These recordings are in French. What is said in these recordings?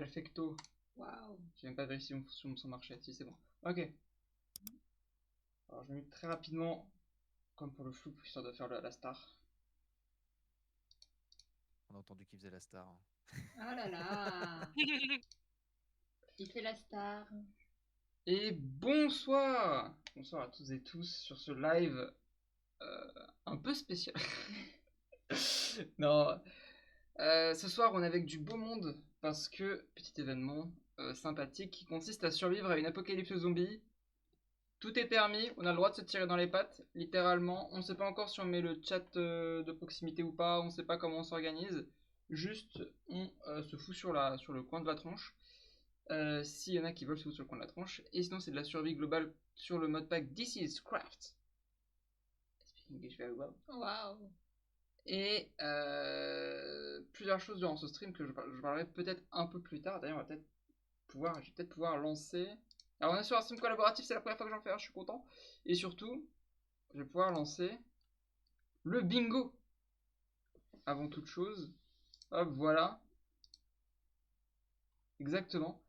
Perfecto. Waouh. J'ai même pas vérifié si mon son marchait. Si, c'est bon. Ok. Alors, je vais mettre très rapidement, comme pour le flou, histoire de faire la star. On a entendu qu'il faisait la star. Oh là là. Il fait la star. Et bonsoir! Bonsoir à toutes et tous sur ce live un peu spécial. Non, ce soir on est avec du beau monde parce que, petit événement sympathique qui consiste à survivre à une apocalypse zombie. Tout est permis, on a le droit de se tirer dans les pattes, littéralement. On ne sait pas encore si on met le chat de proximité ou pas, on ne sait pas comment on s'organise. Juste, on se fout sur le coin de la tronche. S'il y en a qui veulent se foutre sur le coin de la tronche. Et sinon, c'est de la survie globale sur le modpack This is Craft. Speak English very well. Waouh. Et plusieurs choses durant ce stream que je parlerai peut-être un peu plus tard. D'ailleurs, je vais peut-être pouvoir lancer. Alors, on est sur un stream collaboratif, c'est la première fois que j'en fais un, je suis content. Et surtout, je vais pouvoir lancer le bingo. Avant toute chose. Hop, voilà. Exactement.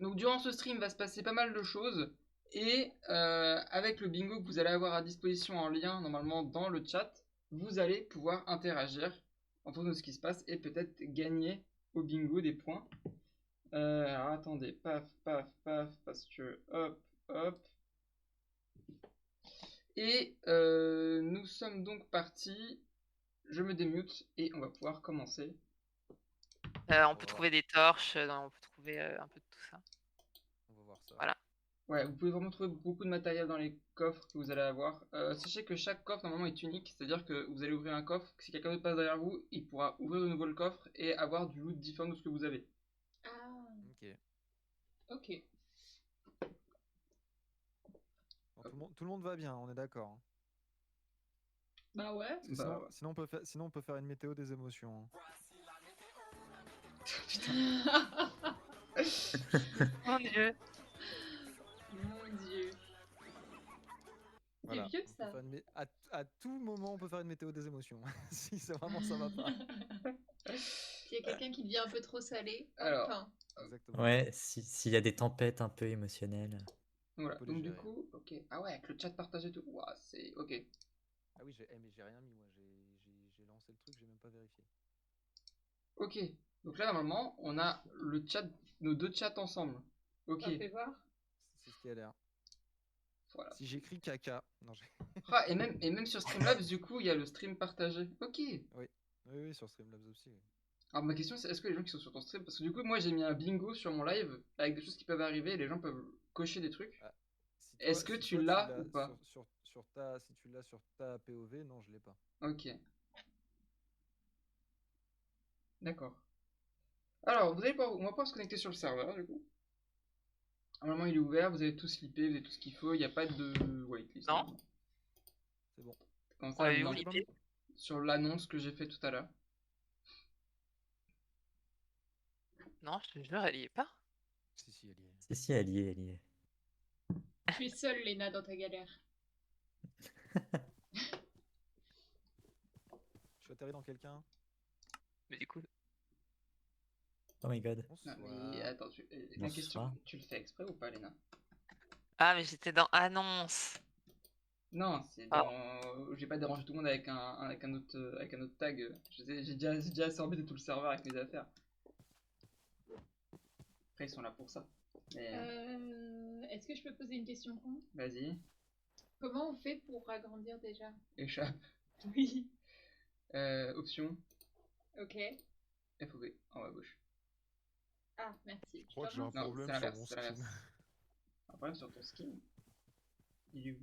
Donc, durant ce stream, va se passer pas mal de choses. Et avec le bingo que vous allez avoir à disposition en lien, normalement, dans le chat, vous allez pouvoir interagir en fonction de ce qui se passe et peut-être gagner au bingo des points. Alors attendez, paf, paf, paf, parce que hop, hop. Et nous sommes donc partis. Je me démute et on va pouvoir commencer. On peut trouver des torches, on peut trouver un peu de tout ça. On va voir ça. Voilà. Ouais, vous pouvez vraiment trouver beaucoup de matériel dans les coffres que vous allez avoir. Sachez que chaque coffre normalement est unique, c'est-à-dire que vous allez ouvrir un coffre, si quelqu'un d'autre passe derrière vous, il pourra ouvrir de nouveau le coffre et avoir du loot différent de ce que vous avez. Ah. Ok. Ok. Bon, tout le monde va bien, on est d'accord. Hein. Bah ouais. Bah, Sinon, on peut faire une météo des émotions. Hein. Mon dieu. Mon dieu. Voilà. C'est vieux On peut ça. faire à tout moment, on peut faire une météo des émotions. Si c'est vraiment ça va pas. S'il y a quelqu'un qui devient un peu trop salé. Alors. Enfin. Exactement. Ouais, s'il y a des tempêtes un peu émotionnelles. Voilà, peut les donc du gérer. coup, ok. Ah ouais, avec le chat partagé et tout. Ouah, c'est ok. Ah oui, mais j'ai rien mis moi. J'ai lancé le truc, j'ai même pas vérifié. Ok. Donc là, normalement, on a le chat, nos deux chats ensemble. Ok. On fait voir. C'est ce qui a l'air. Voilà. Si j'écris caca. Non, Ah, et même sur Streamlabs, du coup, il y a le stream partagé. Ok. Oui, sur Streamlabs aussi. Oui. Alors ma question c'est, est-ce que les gens qui sont sur ton stream, parce que du coup moi j'ai mis un bingo sur mon live avec des choses qui peuvent arriver, les gens peuvent cocher des trucs. Ah, Est-ce que tu l'as ou pas? Si tu l'as sur ta POV, non, je l'ai pas. Ok. D'accord. Alors, on va pouvoir se connecter sur le serveur du coup. Normalement il est ouvert, vous avez tout slippé, vous avez tout ce qu'il faut, il n'y a pas de whitelist. Non. C'est bon. Comment On ça, avait non. flippé. Sur l'annonce que j'ai fait tout à l'heure. Non, je te jure, elle y est pas. Si, elle y est. Si, elle y est, elle y est. Tu es seule, Léna, dans ta galère. Je suis atterri dans quelqu'un. Mais du coup, Oh my god. Non mais attends, la question, Bonsoir. tu le fais exprès ou pas Léna? ah mais j'étais dans annonce. Non, c'est dans... J'ai pas dérangé tout le monde avec un autre tag. J'ai déjà assez embêté tout le serveur avec mes affaires. Après, ils sont là pour ça. Mais Est-ce que je peux poser une question con? vas-y, Comment on fait pour agrandir déjà? échappe. Oui. Option, Ok. FOV, en haut à gauche. Ah, merci. Je crois que j'ai un Non, problème c'est sur l'inverse, mon c'est skin. l'inverse. Un problème sur ton skin. Il est où?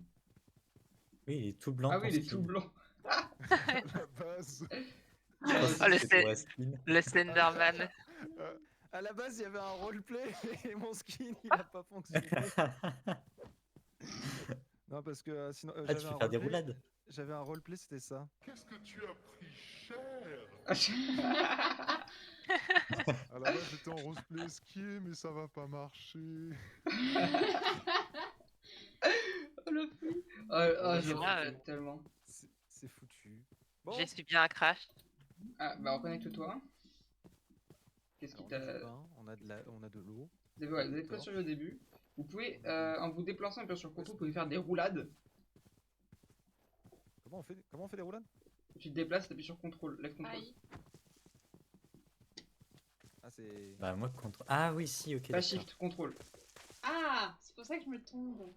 Oui, il est tout blanc. Ah oui, ton il est skin. tout blanc. La base. Je pense Oh, le que c'est pour la skin. Le Slenderman. À la base, il y avait un roleplay et mon skin, il a pas fonctionné. Non, parce que sinon, Ah, tu fais faire des roulades. J'avais un roleplay, c'était ça. Qu'est-ce que tu as pris cher? À la base, j'étais en roleplay skié, mais ça va pas marcher. Oh le fou. Oh, j'ai Ah, fait tellement. C'est foutu. Bon, J'ai subi un crash. Ah, bah reconnecte-toi. Qu'est-ce qui Alors, t'a... du pain, on a de l'eau. Vous avez des pas torches. sur au début. Vous pouvez, en vous déplaçant et bien sur le contrôle, vous pouvez faire des roulades. Comment on fait des roulades? Tu te déplaces, t'appuies sur contrôle, lève contrôle. Aïe. Ah, c'est. Bah, moi, contre. Ah, oui, si, ok. Pas d'accord. shift, contrôle. Ah, c'est pour ça que je me tombe.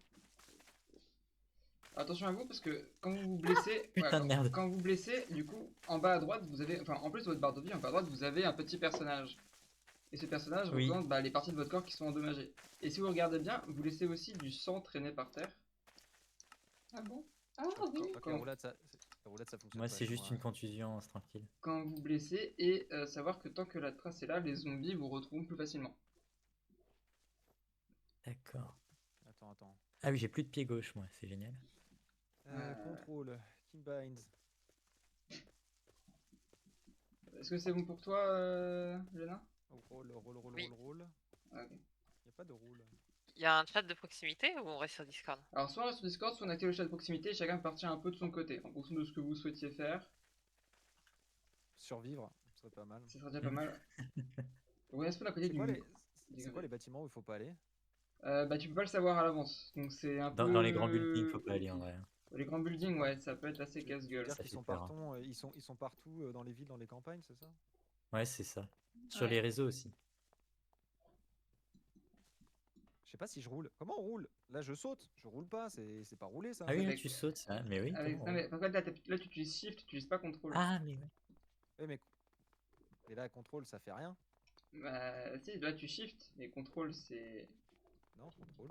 Attention à vous parce que quand vous vous blessez, Putain de merde. quand vous blessez, du coup, en bas à droite, vous avez, enfin, en plus de votre barre de vie, en bas à droite, vous avez un petit personnage. Et ce personnage Oui. représente les parties de votre corps qui sont endommagées. Et si vous regardez bien, vous laissez aussi du sang traîner par terre. Ah bon? Ah oui. Donc, la roulade, ça fonctionne Moi, pas c'est chez juste moi. une contusion, c'est tranquille. Quand vous blessez, et savoir que tant que la trace est là, les zombies vous retrouvent plus facilement. D'accord. Attends. Ah oui, j'ai plus de pied gauche, moi, c'est génial. Contrôle. Keybinds. Est-ce que c'est bon pour toi, Léna? Roll. Oui. Ah, ok. Y a pas de roule. Il y a un chat de proximité ou on reste sur Discord? Alors, soit on reste sur Discord, soit on active le chat de proximité, et chacun partir un peu de son côté, en fonction de ce que vous souhaitiez faire. Survivre, ce serait pas mal. Ça serait déjà pas mal. On reste à côté C'est du... quoi les bâtiments où il faut pas aller? Bah, tu peux pas le savoir à l'avance, donc c'est un peu... Dans les grands buildings, faut pas aller en vrai. Les grands buildings, ouais, ça peut être assez casse-gueule. C'est-à-dire Ça qu'ils fait sont peur, hein. partout, ils sont partout dans les villes, dans les campagnes, c'est ça? Ouais, c'est ça. Sur Ouais. les réseaux aussi. Je sais pas si je roule. Comment on roule? Là, je saute. Je roule pas. C'est pas rouler, ça. Ah oui, là, avec- tu sautes, ça. Mais oui, Avec... comment Non, mais par contre, là, tu utilises Shift, tu utilises pas Control. Ah, mais oui. Oui, mais... Et là, contrôle, ça fait rien. Bah, si, là, tu Shift, mais Control, c'est... Non, contrôle.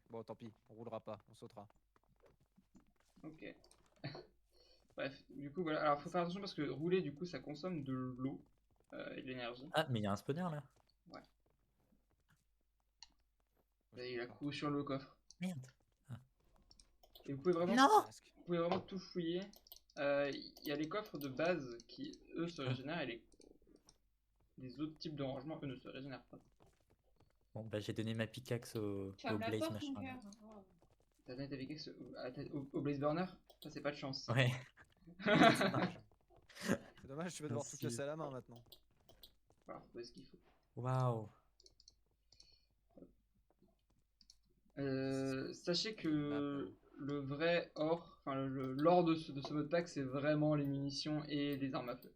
Bon, tant pis. On roulera pas. On sautera. Ok. Bref, du coup, voilà. Alors, faut faire attention parce que rouler, du coup, ça consomme de l'eau et de l'énergie. Ah, mais il y a un spawner là. Et il a couru sur le coffre. Merde. Et vous pouvez vraiment... Non. Vous pouvez vraiment tout fouiller. Il y a les coffres de base qui, eux, se régénèrent et les autres types de rangements, eux, ne se régénèrent pas. Bon, bah, j'ai donné ma pickaxe au Ferme la Blaze porte, machin. mon là. cœur. Oh. T'as donné ta pickaxe au Blaze Burner? Ça, c'est pas de chance. Ouais. C'est dommage. C'est dommage, tu vas devoir tout Merci. casser à la main maintenant. Voilà, faut trouver ce qu'il faut. Waouh. Sachez que le vrai or, enfin l'or de ce mode pack, c'est vraiment les munitions et les armes à feu.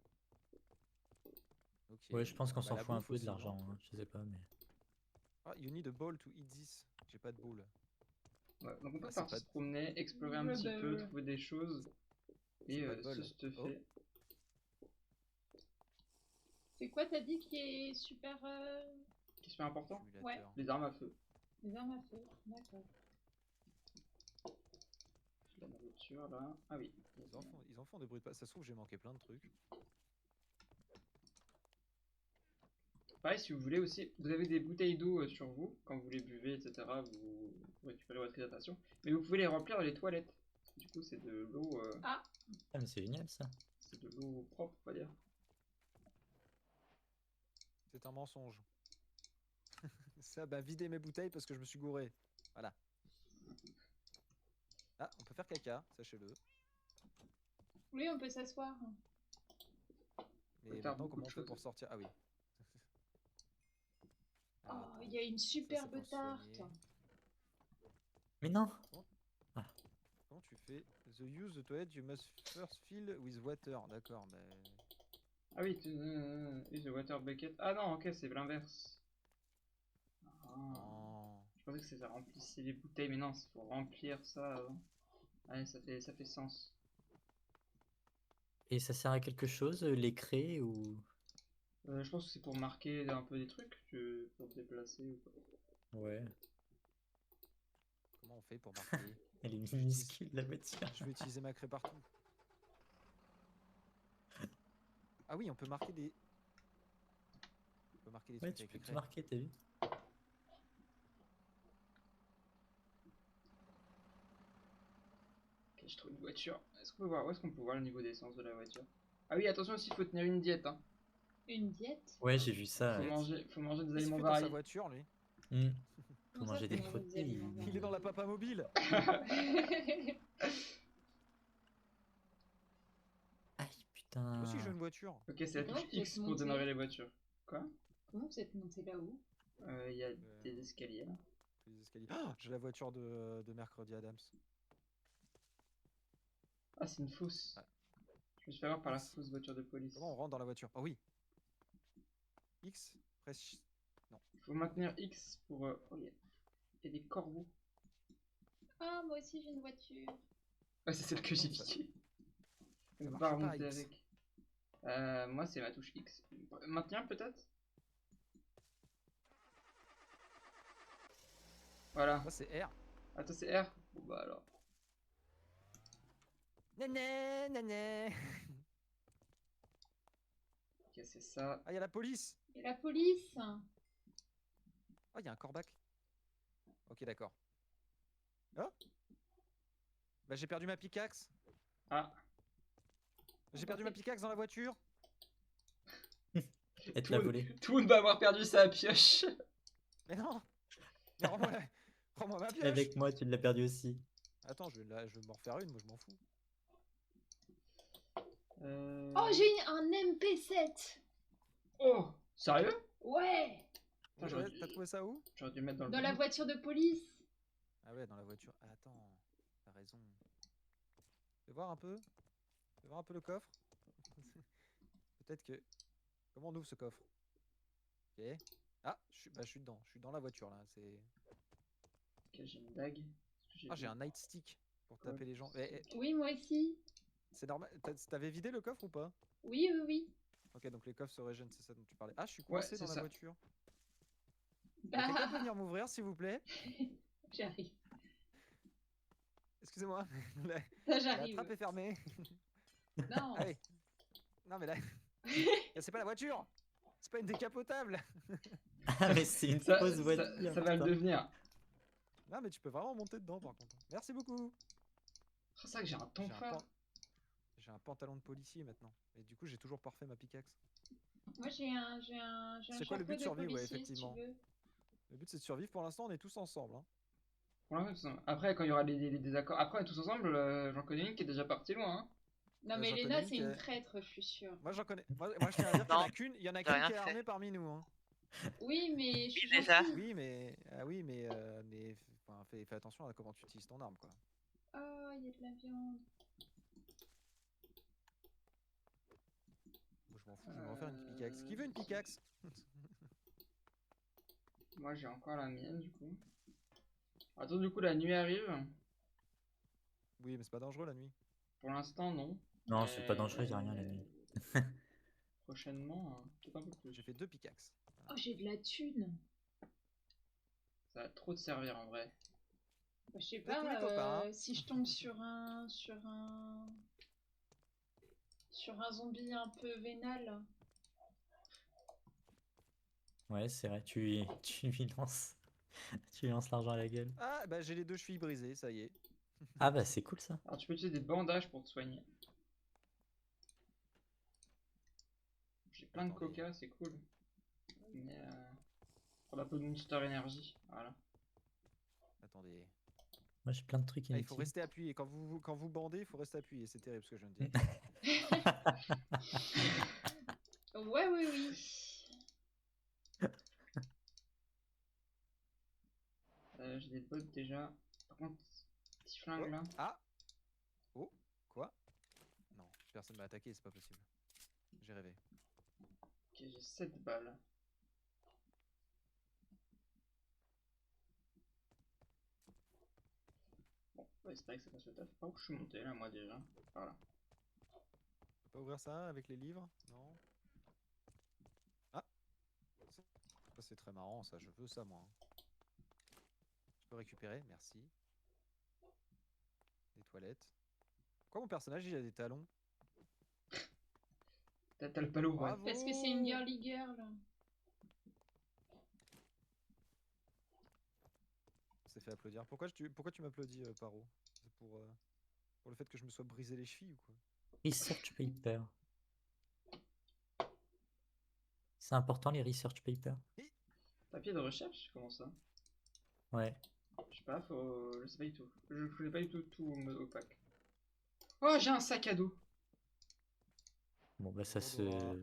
Ok. Ouais, je pense qu'on Bah, s'en la fout un bouffe peu de aussi, non? l'argent, hein, je sais pas, mais. Ah, you need a ball to eat this. J'ai pas de boule. Ouais, donc on peut Ah, c'est partir pas- se promener, explorer un Ouais, petit bah, peu, ouais. trouver des choses et pas de bol. se stuffer. C'est quoi, t'as dit qui est super. Qui est super important, Simulateur. les armes à feu. Les armes à feu. D'accord. La nourriture là. Ah oui. Ils en font des bruits de pas. Ça se trouve, j'ai manqué plein de trucs. Pareil, si vous voulez aussi, vous avez des bouteilles d'eau sur vous, quand vous les buvez, etc. Vous récupérez votre hydratation. Mais vous pouvez les remplir dans les toilettes. Du coup, c'est de l'eau. Ah, mais c'est génial ça. C'est de l'eau propre, on va dire. C'est un mensonge. Ça, bah, vider mes bouteilles parce que je me suis gouré. Voilà. Ah, on peut faire caca, sachez-le. Oui, on peut s'asseoir. Mais faire maintenant, beaucoup comment de on fait choses. pour sortir? Ah oui. Oh, Attends. il y a une superbe pour tarte. soigner. Mais non. Comment tu fais? The use the toilet, you must first fill with water. D'accord, mais... Ah oui, use the water bucket. Ah non, ok, c'est l'inverse. Ah, Oh. je pensais que ça remplissait les bouteilles, mais non, il faut remplir ça avant. Ouais, ça fait sens. Et ça sert à quelque chose, les craies ou. Je pense que c'est pour marquer un peu des trucs, pour te déplacer ou quoi. Ouais. Comment on fait pour marquer? Elle est minuscule la voiture. Je vais utiliser ma craie partout. Ah oui, on peut marquer des... On peut marquer des Ouais, trucs tu avec peux les tout craies. marquer, t'as vu? Ok, je trouve une voiture. Est-ce qu'on peut voir, où est-ce qu'on peut voir le niveau d'essence de la voiture? Ah oui, attention aussi, il faut tenir une diète. Hein. Une diète. Ouais, j'ai vu ça. Faut ouais. manger des Qu'est-ce qu'il aliments fait dans sa variés. voiture, lui? Hmm. Faut Comment ça, manger des faut manger des aliments protéines. Il est dans la papa mobile. Aïe, putain. putain. Moi aussi, je veux une voiture. Ok, c'est la Comment touche vous êtes X pour monté démarrer les voitures. Quoi? Comment vous êtes monté là-haut? Il y a des escaliers là. Les escaliers. Ah, j'ai la voiture de Mercredi Adams. Ah, c'est une fausse. Ah. Je me suis fait avoir par la X. fausse voiture de police. Comment on rentre dans la voiture? Oh oui. X, presse. Il faut maintenir X pour. Oh, il y a des corbeaux. Ah, moi aussi j'ai une voiture. Ouais, c'est celle que j'ai Non, ça- piquée. On marche va pas, remonter X. avec. Moi, c'est ma touche X. Maintenir peut-être? Voilà. Ça, c'est R. Ah, toi, c'est R? Bon, bah alors. Nané, nané. Ok, c'est ça. Ah, il y a la police. Et la police? Ah, il y a un corbac. Ok, d'accord. Oh. Bah, j'ai perdu ma pickaxe. Ah. J'ai perdu ma pickaxe dans la voiture. Elle te l'a volé. Tout le monde va avoir perdu sa pioche. Mais non. Mais rends-moi ma pioche. Avec moi, tu l'as perdu aussi. Attends, je vais m'en refaire une, moi je m'en fous. Oh, j'ai un MP7. Oh, sérieux? Ouais. Putain, j'aurais T'as trouvé ça où? J'aurais dû le mettre dans le Dans la bon. voiture de police. Ah ouais, dans la voiture. Ah, attends, t'as raison. Fais voir un peu. Fais voir un peu le coffre. Peut-être que... Comment on ouvre ce coffre? Ok. Ah, je suis dedans. Je suis dans la voiture là. C'est... Ok, j'ai une dague. Ah, j'ai un nightstick pour taper les gens. Oui, moi aussi. C'est normal. T'avais vidé le coffre ou pas? Oui, oui, oui. Ok, donc les coffres se régènent, c'est ça dont tu parlais. Ah, je suis Ouais, coincé c'est dans la ça. voiture. Bah, Quelqu'un peut venir m'ouvrir, s'il vous plaît? j'arrive. Excusez-moi. La, Ça, la j'arrive. trappe est fermée. Non. Allez. Non, mais là... c'est pas la voiture. C'est pas une décapotable. Ah, mais c'est une Ça, fausse ça, voiture. ça va le putain. devenir. Non, mais tu peux vraiment monter dedans, par contre. Merci beaucoup. Oh, c'est vrai que j'ai un ton J'ai un phare. J'ai un pantalon de policier maintenant. Et du coup, j'ai toujours pas refait ma pickaxe. Moi, j'ai un C'est quoi le but de chapeau survie? Ouais, policier, si tu effectivement. veux. Le but, c'est de survivre. Pour l'instant, on est tous ensemble. Hein. Pour l'instant, après, quand il y aura les désaccords. Après, tous ensemble, j'en connais une qui est déjà partie loin. Hein. Non, mais j'en Léna, connais une c'est qui une est- traître, je suis sûre. Moi, j'en connais. Moi, je tiens à dire qu'il y en a Non, qu'une. Il y en a j'ai qu'une rien qui est fait. armée parmi nous. Hein. Oui, mais je suis Oui, déjà. gentille. Oui, mais. Ah oui, mais enfin, fais attention à comment tu utilises ton arme, quoi. Oh, il y a de la viande. Moi, je m'en fous, je vais me refaire une pickaxe. Qui veut une pickaxe? Moi, j'ai encore la mienne, du coup. Attends, du coup, la nuit arrive. Oui, mais c'est pas dangereux la nuit. Pour l'instant, non. Non, c'est pas dangereux, y'a rien la nuit. Prochainement, peut-être un peu plus. J'ai fait 2 pickaxes. Oh, j'ai de la thune. Ça va trop te servir en vrai. Bah, je sais Vous êtes tous les pas, copains, hein. si je tombe sur un zombie un peu vénal. Ouais, c'est vrai, tu lui lances. Tu lui lances l'argent à la gueule. Ah, bah j'ai les 2 chevilles brisées, ça y est. Ah bah c'est cool ça. Alors, tu peux utiliser des bandages pour te soigner. J'ai plein de Attendez. coca, c'est cool. Mais prendre un peu de Monster Energy. Voilà. Attendez. Moi j'ai plein de trucs Ah, il faut inutiles. rester appuyé. Quand vous bandez, il faut rester appuyé. C'est terrible ce que je viens de dire. Ouais, oui, oui. J'ai des bottes déjà. Par contre, petit flingue là. Ah. Oh. Quoi? Non, personne m'a attaqué, c'est pas possible. J'ai rêvé. Ok, j'ai 7 balles. Bon, on va espérer que ça passe le taf. Par où je suis monté là, moi déjà. Voilà. On peut pas ouvrir ça avec les livres? Non. Ah. Ça c'est très marrant, ça. Je veux ça moi. Je peux récupérer, merci. Des toilettes. Pourquoi mon personnage il a des talons? T'as le palo, ouais. Bravo. Parce que c'est une girly girl. On s'est fait applaudir. Pourquoi tu m'applaudis, Paro? C'est pour le fait que je me sois brisé les chevilles ou quoi? Research paper. C'est important les research papers. Papier de recherche? Comment ça? Ouais. Je sais pas, je sais pas du tout. Je connais pas du tout tout en mode opaque. Oh, j'ai un sac à dos. Bon, bah ça se. Bonjour.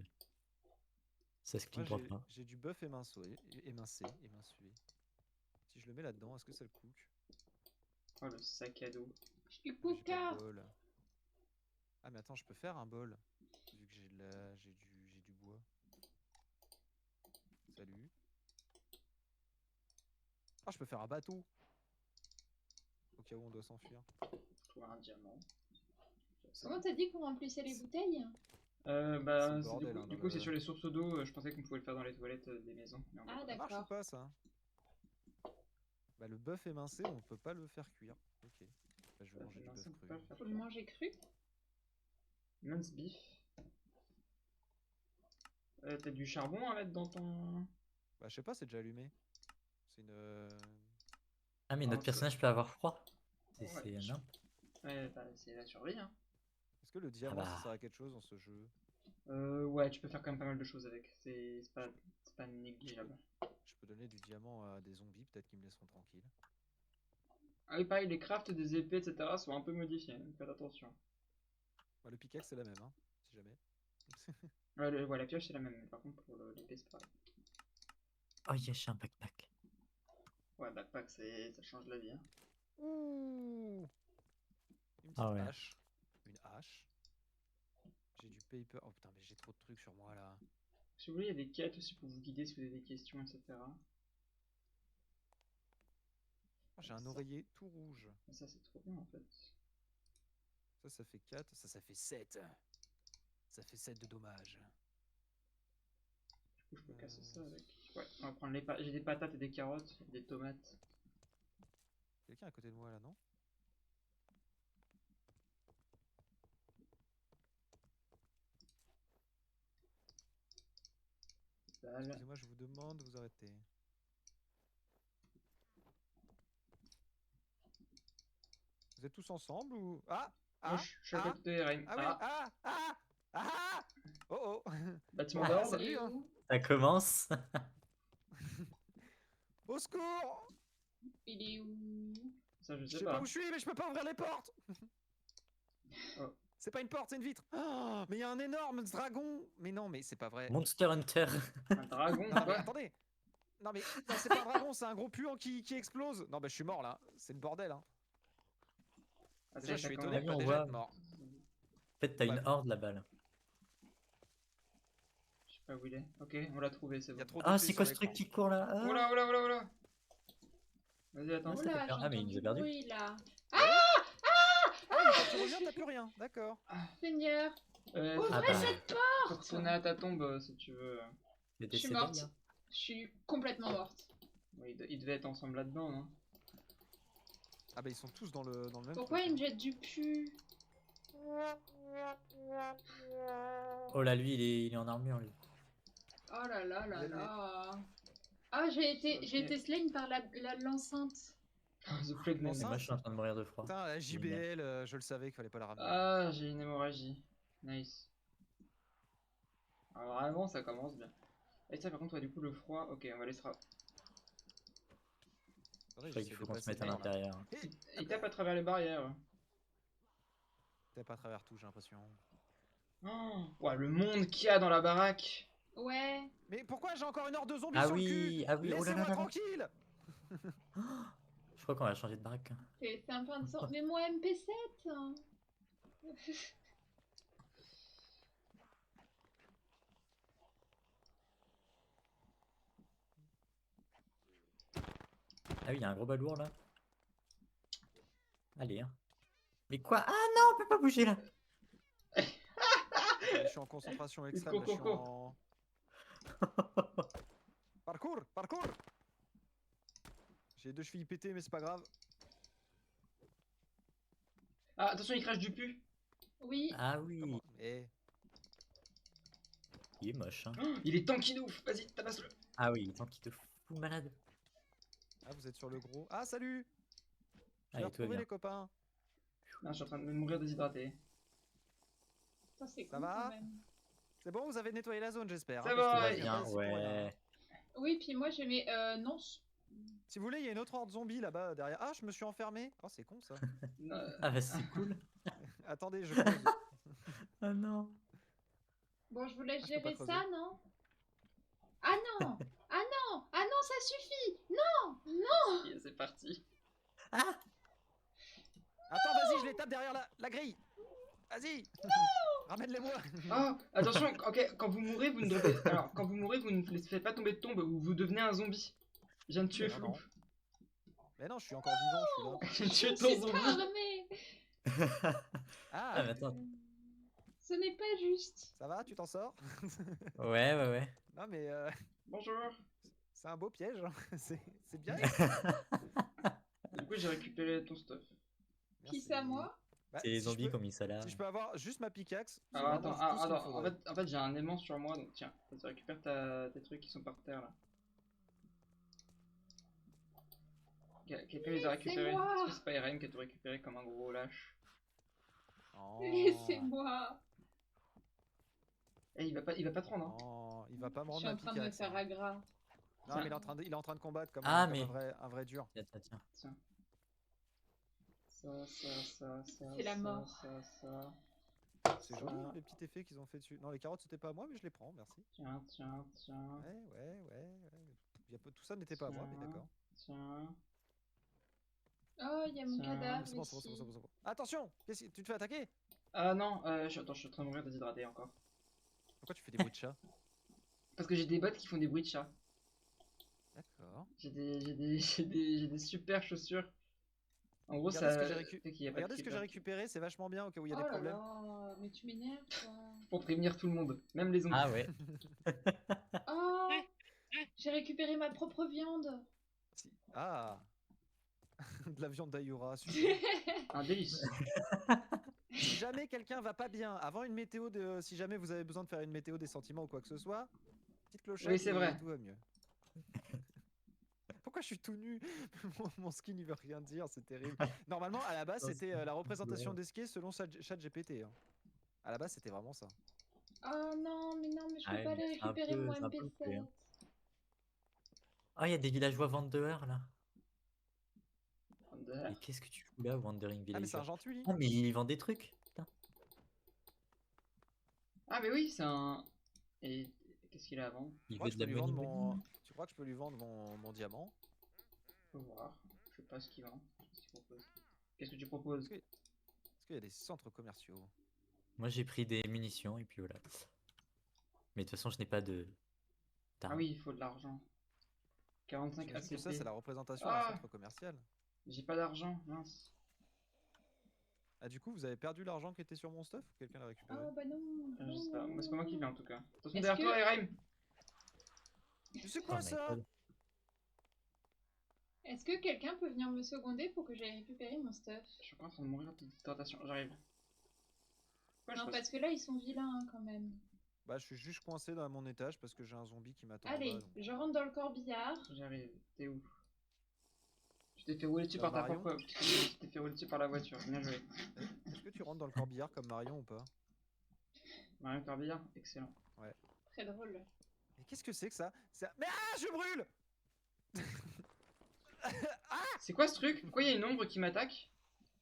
Ça se Moi, clique droit pas. j'ai du bœuf émincé. Si je le mets là-dedans, est-ce que ça le cook? Oh, le sac à dos. Je suis J'ai pas pouca. de bol. Ah, mais attends, je peux faire un bol. Vu que j'ai du bois. Salut. Ah, je peux faire un bateau. Au cas où on doit s'enfuir. Trouver un diamant. Comment t'as dit qu'on remplissait les bouteilles? Bah, C'est le du bordel, coup, hein, du dans coup, c'est le- sur les sources d'eau. Je pensais qu'on pouvait le faire dans les toilettes des maisons. Mais on Ah, peut pas. Ça marche ou d'accord. pas ça? Bah, le bœuf émincé, on peut pas le faire cuire. Ok. Bah, je vais manger du Non, bœuf ça, on peut cru. pas le faire. Faut le manger cru. Mince beef. T'as du charbon à mettre dans ton. Bah, je sais pas, c'est déjà allumé. C'est une. Ah, mais Non, notre ça- personnage peut avoir froid. Ouais, C'est je- non. Ouais, bah, c'est la survie, hein. Est-ce que le diamant, ça bah. sert à quelque chose dans ce jeu? Ouais, tu peux faire quand même pas mal de choses avec. C'est pas négligeable. Je peux donner du diamant à des zombies, peut-être qu'ils me laisseront tranquille. Ah oui, pareil, les crafts des épées, etc. sont un peu modifiés. Donc faites attention. Bah, le pickaxe, c'est la même, hein, si jamais. Ouais, la pioche, c'est la même. Mais par contre, pour l'épée, c'est pareil. Oh, j'ai un backpack. Ouais, backpack, ça change la vie, hein. Ouh! Une petite Ah ouais. hache. Une hache. J'ai du paper. Oh putain, mais j'ai trop de trucs sur moi là. Si vous voulez, il y a des quêtes aussi pour vous guider si vous avez des questions, etc. Oh, j'ai un oreiller tout rouge. Ça, c'est trop bien en fait. Ça fait 4. Ça fait 7. Ça fait 7 de dommages. Du coup, je peux casser ça avec. Ouais, on va prendre les patates. J'ai des patates et des carottes, des tomates. Quelqu'un à côté de moi là, non? Dalle. Excusez-moi, je vous demande de vous arrêter. Vous êtes tous ensemble ou... Ah! Moi, Ah! je suis à côté de Rain. Ah oui! Ah! Ah! Ah! Oh oh! Bâtiment Ah, d'ordre. salut, Il est hein. où? Ça commence. Au secours! Il est où? Ça, je Je sais sais pas pas. où je suis, mais je peux pas ouvrir les portes! Oh. C'est pas une porte, c'est une vitre! Oh, mais il y a un énorme dragon! Mais non, mais c'est pas vrai. Monster Hunter. Un dragon, Non, mais quoi. attendez! Non, mais non, c'est pas un dragon, c'est un gros puant qui explose! Non, bah je suis mort là, c'est le bordel, hein. Ah, Déjà, je suis ça étonné de oui, pas on déjà voit. être mort. En fait, t'as Ouais. une horde là-bas. Là. Je sais pas où il est. Ok, on l'a trouvé, c'est Il y bon. a trop Ah, d'épées c'est sur quoi ce l'écran. truc qui court là? Ah. Oula, oula, oula, oula. Vas-y, attends. Ouais, ça fait Oula, peur. Ah, mais il j'entends nous du a perdu. bruit là. Ah, mais quand tu reviens, t'as plus rien, d'accord. Seigneur. Faut Ah Ouvrez bah, cette faut retourner à ta tombe si tu veux. il Je était suis décédé, morte. là. Je suis complètement morte. Ouais, ils devaient être ensemble là-dedans, non? Ah bah ils sont tous dans le même Pourquoi truc, il me hein. jette du pu? Oh là, lui, il est en armure, lui. Oh là là là Mais- là. Ah, j'ai été slain par l'enceinte. The Plague Bon, Man. Et ça, moi, je suis en train de mourir de froid. Putain, la JBL, je le savais qu'il fallait pas la ramener. Ah, j'ai une hémorragie. Nice. Alors vraiment, ça commence bien. Et ça, par contre, ouais, du coup, le froid. Ok, on va laisser. Attendez, Je crois j'essaie qu'il de faut qu'on se passer mette à devant, là. l'intérieur. Il tape à travers les barrières. T'es pas à travers tout, j'ai l'impression. Oh, ouais, le monde qu'il y a dans la baraque. Ouais. Mais pourquoi j'ai encore une horde de zombies Ah sur le cul? oui, ah oui, oh là là Laissez-moi là là. tranquille! Je crois qu'on va changer de baraque. C'est un peu indécent. Mais moi MP7 hein. Ah oui, il y a un gros balourd là. Allez, hein. Mais quoi? Ah non, on peut pas bouger là. Je suis en concentration extrême, là, je suis en... Parcours! Parcours! J'ai 2 chevilles pétées, mais c'est pas grave. Ah, attention, il crache du pu. Oui. Ah oui, Comment? Eh, il est moche. Hein. Oh, il est tanky de ouf. Vas-y, tabasse-le. Ah oui, tant qu'il te fout malade. ah, vous êtes sur le gros. Ah, salut! Je vais Allez, tout va retrouver bien. les copains. Non, je suis en train de mourir déshydraté. Ça c'est Ça cool va quand même. C'est bon, vous avez nettoyé la zone, j'espère. Ça hein, va, parce que Tout va là, ouais. je viens bien, pas ici pour rien, hein. ouais. Oui, puis moi j'ai mes... non. Si vous voulez, il y a une autre horde zombie là-bas derrière. Ah, je me suis enfermé. Oh, c'est con ça. Non, Ah bah c'est cool. Attendez, je pose. Ah non. Bon, je vous laisse Ah, je peux pas gérer creuser. ça, non? Ah non! Ah non! Ah non, ça suffit! Non! Non! Et c'est parti. Ah! Attends, vas-y, je les tape derrière la grille. Vas-y. Ramène-les-moi. Ah, attention, ok, quand vous mourrez, vous ne devez... Alors, quand vous mourrez, vous ne faites pas tomber de tombe ou vous devenez un zombie. Je viens de tuer Non, Flou. non. Mais non, je suis encore vivant, je suis là. Je viens de Je tuer ne ton suis zombie. pas armée! Ah, Ah, mais attends. Ce n'est pas juste. ça va, tu t'en sors? Ouais, ouais, ouais. Non, mais Bonjour. c'est un beau piège. Hein. C'est bien. Du coup, j'ai récupéré ton stuff. Qui Merci. ça, moi? Bah, C'est les si je zombies peux- qui ont mis ça là. Si je peux avoir juste ma pickaxe, c'est Alors, vraiment attends, tout ce qu'il me attends, faudrait. en fait j'ai un aimant sur moi, donc tiens, vas-y, récupère tes trucs qui sont par terre là. Quelqu'un les a récupérés. Laissez-moi. Est-ce que c'est pas Irene qui a tout récupéré comme un gros lâche? Oh. Laissez-moi. Eh, il va pas te rendre, hein. Oh, il va pas me Je suis rendre en ma train de me pickaxe. faire hein. aggras. Non, mais il est en train de combattre comme, Ah, comme mais- un vrai dur. Tiens, tiens, tiens. Tiens. Ça. C'est la ça, mort. ça. C'est joli les petits effets qu'ils ont fait dessus. Non, les carottes c'était pas à moi, mais je les prends, merci. Tiens. Ouais. Tout ça n'était pas à moi, mais Tiens. d'accord. Tiens. Oh, il y a mon Tiens. cadavre C'est bon, ici. c'est bon. Attention, tu te fais attaquer? Ah non, attends, je suis en train de mourir déshydraté encore. Pourquoi tu fais des bruits de chat? Parce que j'ai des bottes qui font des bruits de chat. D'accord. J'ai des super chaussures. En gros, Regardez ça ce que j'ai fait qu'il y a pas de Regardez ce que j'ai creeper. récupéré, c'est vachement bien au cas où il y a Oh des là problèmes. là, mais tu m'énerves, quoi. Pour prévenir tout le monde, même les zombies. Ah ouais. Oh, j'ai récupéré ma propre viande. Ah de la viande d'Ayura, super. Un délice. Si jamais quelqu'un va pas bien, avant une météo si jamais vous avez besoin de faire une météo des sentiments ou quoi que ce soit, petite clochette Oui, c'est et vrai. tout va mieux. Pourquoi je suis tout nu? Mon skin il veut rien dire, c'est terrible. Normalement, à la base, Non, c'était c'est- la représentation des skis selon ChatGPT. Hein. À la base, c'était vraiment ça. Oh non, mais je Ah peux ouais, pas mais aller c'est un récupérer peu- mon c'est un peu le MP7. coup, hein. Ah, il y a des villageois vendeurs là. Wonder. Et qu'est-ce que tu fous là, Wandering Ah, mais c'est un Villager? gentil, lui. Ah, mais ils vendent des trucs. Putain. Ah, mais oui, c'est un. Et qu'est-ce qu'il a avant? Il Moi, veut je de peux la lui vendre money. mon. Tu crois que je peux lui vendre mon diamant? Faut voir. Je sais pas ce qu'il vend. Qu'est-ce qu'il propose? Qu'est-ce que tu proposes? Est-ce qu'il y a des centres commerciaux? Moi, j'ai pris des munitions et puis voilà. Mais de toute façon, je n'ai pas de. Ah oui, il faut de l'argent. 45 J'imagine que ça, ACP. c'est la représentation Ah. d'un centre commercial. J'ai pas d'argent, mince. Ah, du coup, vous avez perdu l'argent qui était sur mon stuff ou quelqu'un l'a récupéré? Oh bah non. Je sais pas. Moi, c'est pas moi qui l'ai en tout cas. Attention Est-ce derrière toi, que- Eraim. C'est Oh quoi my ça? God. Est-ce que quelqu'un peut venir me seconder pour que j'aille récupérer mon stuff? Je suis encore en train de mourir de tentation. J'arrive. Pourquoi je Non, fais parce que là, ils sont vilains hein, quand même. Bah, je suis juste coincé dans mon étage parce que j'ai un zombie qui m'attend. en Allez, bas, donc. je rentre dans le corbillard. ça J'arrive. T'es où? Tu t'es fait rouler dessus Bah, par ta Marion. propre. Tu t'es fait rouler dessus par la voiture. Bien joué. Est-ce que tu rentres dans le corbillard comme Marion ou pas? Marion Corbillard, excellent. Très drôle. Mais qu'est-ce que c'est que ça? Mais ah, je brûle! C'est quoi ce truc? Pourquoi il y a une ombre qui m'attaque?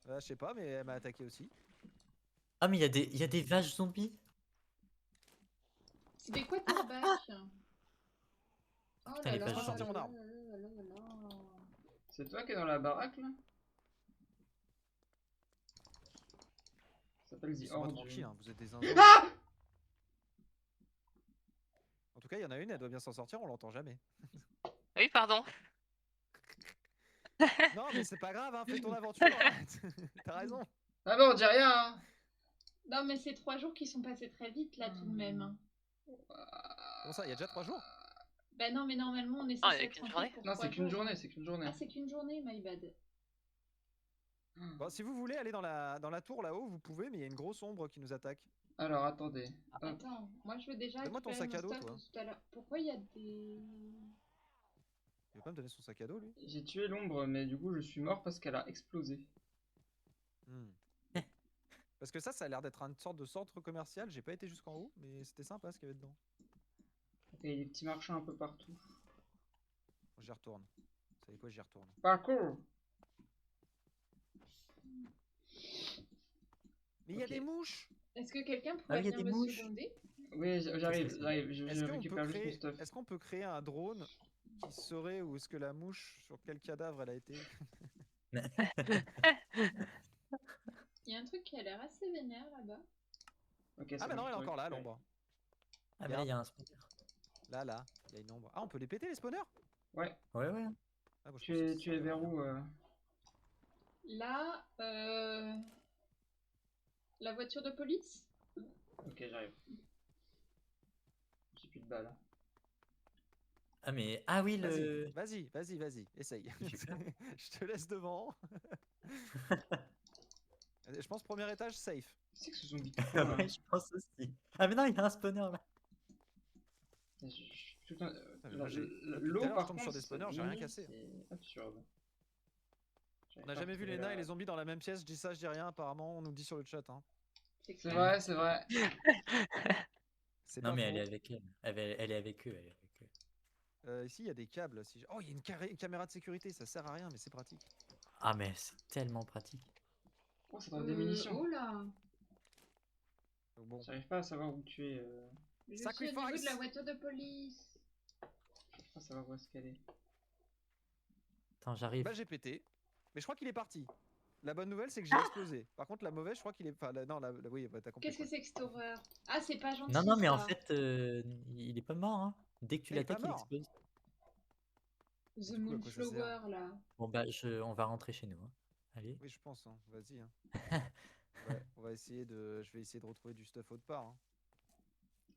Je sais pas, mais elle m'a attaqué aussi. Ah, mais il y a des vaches zombies. C'était quoi ta bâche? Oh Putain, là les là vaches là zombies. là là là là là. C'est toi qui es dans la baraque là? Ça s'appelle The Laissez-moi Horde. tranquille, hein, vous êtes des zinzins. Ah! En tout cas, il y en a une, elle doit bien s'en sortir, on l'entend jamais. Oui, pardon. Non, mais c'est pas grave, hein, fais ton aventure. Hein. T'as raison. Ah bon, on dit rien hein. Non, mais c'est 3 jours qui sont passés très vite là tout de même. hein. Comment ça, il y a déjà 3 jours? Bah non, mais normalement on est Ah, censé il y a être qu'une tranquille journée. pour Non, 3 c'est qu'une jours. journée, c'est qu'une journée. Ah, c'est qu'une journée, my bad. Bon, si vous voulez aller dans la tour là-haut, vous pouvez, mais il y a une grosse ombre qui nous attaque. Alors attendez. Hop. Attends, moi je veux déjà Donne-moi ton récupérer sac à mon dos, stuff toi. de tout à l'heure. Pourquoi il y a des... Il veut pas me donner son sac à dos, lui? J'ai tué l'ombre, mais du coup je suis mort parce qu'elle a explosé. Hmm. Parce que ça a l'air d'être une sorte de centre commercial. J'ai pas été jusqu'en haut, mais c'était sympa ce qu'il y avait dedans. Et il y a des petits marchands un peu partout. J'y retourne. Vous savez quoi, j'y retourne. Parcours. Mais il y a Ok. des mouches! Est-ce que quelqu'un Ah pourrait oui, il y a venir des me mouches. seconder? Oui, j'arrive, Qu'est-ce que j'arrive. Je Est-ce qu'on récupère peut juste mon créer, stuff. est-ce qu'on peut créer un drone qui saurait où est-ce que la mouche, sur quel cadavre elle a été? Il y a un truc qui a l'air assez vénère là-bas. Ok, Ah c'est mais bon, non, je elle est peux encore là, récupérer. l'ombre. Ah, mais là, il y a un spawner. Là, il y a une ombre. Ah, on peut les péter les spawners? Ouais, Ouais, ouais. Ah, moi, je tu pensais que es, ça tu es servait à vers rien. où Là, la voiture de police. Ok, j'arrive. J'ai plus de balles. Ah, mais. Ah, oui, Vas-y, le. vas-y, essaye. J'ai peur. Je te laisse devant. Je pense premier étage, safe. C'est que ce zombie de con là. Ouais, je pense aussi. Ah, mais non, il y a un spawner là. Putain, Ah, mais moi, depuis tout à l'eau l'heure, je par tombe contre, sur des spawners, j'ai rien Mimi, cassé. c'est absurde. On n'a jamais vu les nains et les zombies dans la même pièce, je dis ça, je dis rien, apparemment, on nous dit sur le chat. Hein. C'est C'est clair. vrai, c'est vrai. C'est Non, pas mais faux. elle est avec elle. Elle est avec eux. Elle est avec eux. Ici, il y a des câbles. Oh, il y a une caméra de sécurité, ça sert à rien, mais c'est pratique. Ah, mais c'est tellement pratique. Oh, ça donne des munitions. Oh là. Donc bon. J'arrive pas à savoir où tu es. Je suis au niveau de la Sacrifice. voiture de police. J'arrive pas à savoir où est-ce qu'elle est. Attends, j'arrive. Bah, j'ai pété. Mais je crois qu'il est parti. La bonne nouvelle, c'est que j'ai explosé. Par contre, la mauvaise, je crois qu'il est. Enfin, non, oui, bah, t'as compris. Qu'est-ce que c'est que cette horreur? Ah, c'est pas gentil. Non, non, mais en ça. fait, il est pas mort. Hein. Dès que tu Il est pas l'attaques, il mort. explose. The Du coup, à quoi ça sert Moonflower là. Bon, bah, on va rentrer chez nous. Hein. Allez. Oui, je pense. Hein. Vas-y. Hein. On va essayer de. Je vais essayer de retrouver du stuff autre part. Hein.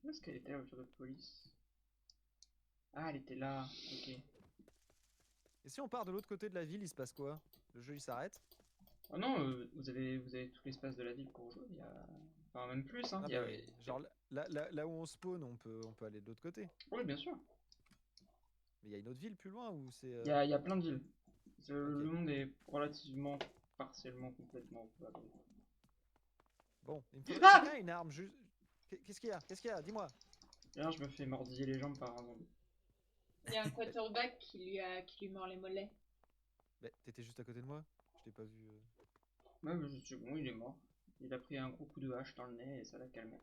Où est-ce qu'elle était la voiture de police? Ah, elle était là. Ok. Et si on part de l'autre côté de la ville, il se passe quoi? Le jeu il s'arrête? Oh non, vous avez tout l'espace de la ville pour jouer. Il y a... Enfin, même plus. Hein. Ah, Il y a... mais genre là où on spawn, on peut aller de l'autre côté. Oui, bien sûr. Mais il y a une autre ville plus loin où c'est. Il y a plein de villes. Le Ok. monde est relativement, partiellement, complètement ouvert. Bon, il me faut Ah chacun une arme. Qu'est-ce qu'il y a? Qu'est-ce qu'il y a? Dis-moi. Là, je me fais mordiller les jambes par un zombie. Il y a un quarterback qui lui mord les mollets. Bah, t'étais juste à côté de moi. Je t'ai pas vu. Ouais, mais c'est bon, il est mort. Il a pris un gros coup de hache dans le nez et ça l'a calmé.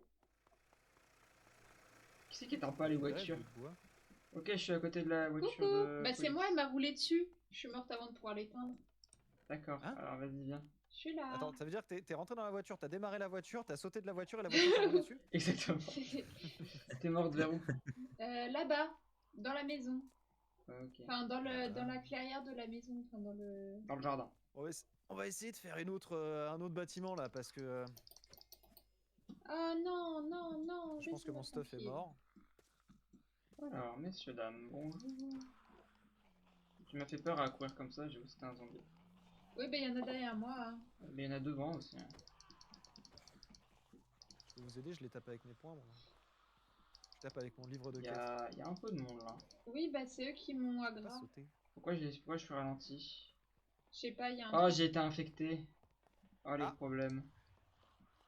Qui c'est qui éteint pas les On dirait le voitures? bruit de bois. Ok, je suis à côté de la voiture Coucou. de Bah c'est police. moi, elle m'a roulé dessus. Je suis morte avant de pouvoir l'éteindre. D'accord, Hein alors vas-y, viens. Je suis là. Attends, ça veut dire que t'es rentré dans la voiture, t'as démarré la voiture, t'as sauté de la voiture et la voiture t'a roulé dessus? Exactement. T'es morte vers où? Là-bas, dans la maison. Ok. Enfin, dans Voilà. la clairière de la maison. Enfin, dans le. Dans le jardin. On va essayer de faire un autre bâtiment là parce que Oh non, non, non. je pense que mon stuff est mort. Alors, messieurs, dames, bonjour. Tu m'as fait peur à courir comme ça, j'ai vu que c'était un zombie. Oui, bah il y en a derrière moi. Hein. Mais il y en a devant aussi. Hein. Je peux vous aider, je les tape avec mes poings. Moi. Je tape avec mon livre de Il y quête. a un peu de monde là. Oui, bah c'est eux qui m'ont Pas aggra. sauter. Pourquoi je suis ralenti? Je sais pas, il y a un. Oh, j'ai été infecté. Oh, les Ah. problèmes.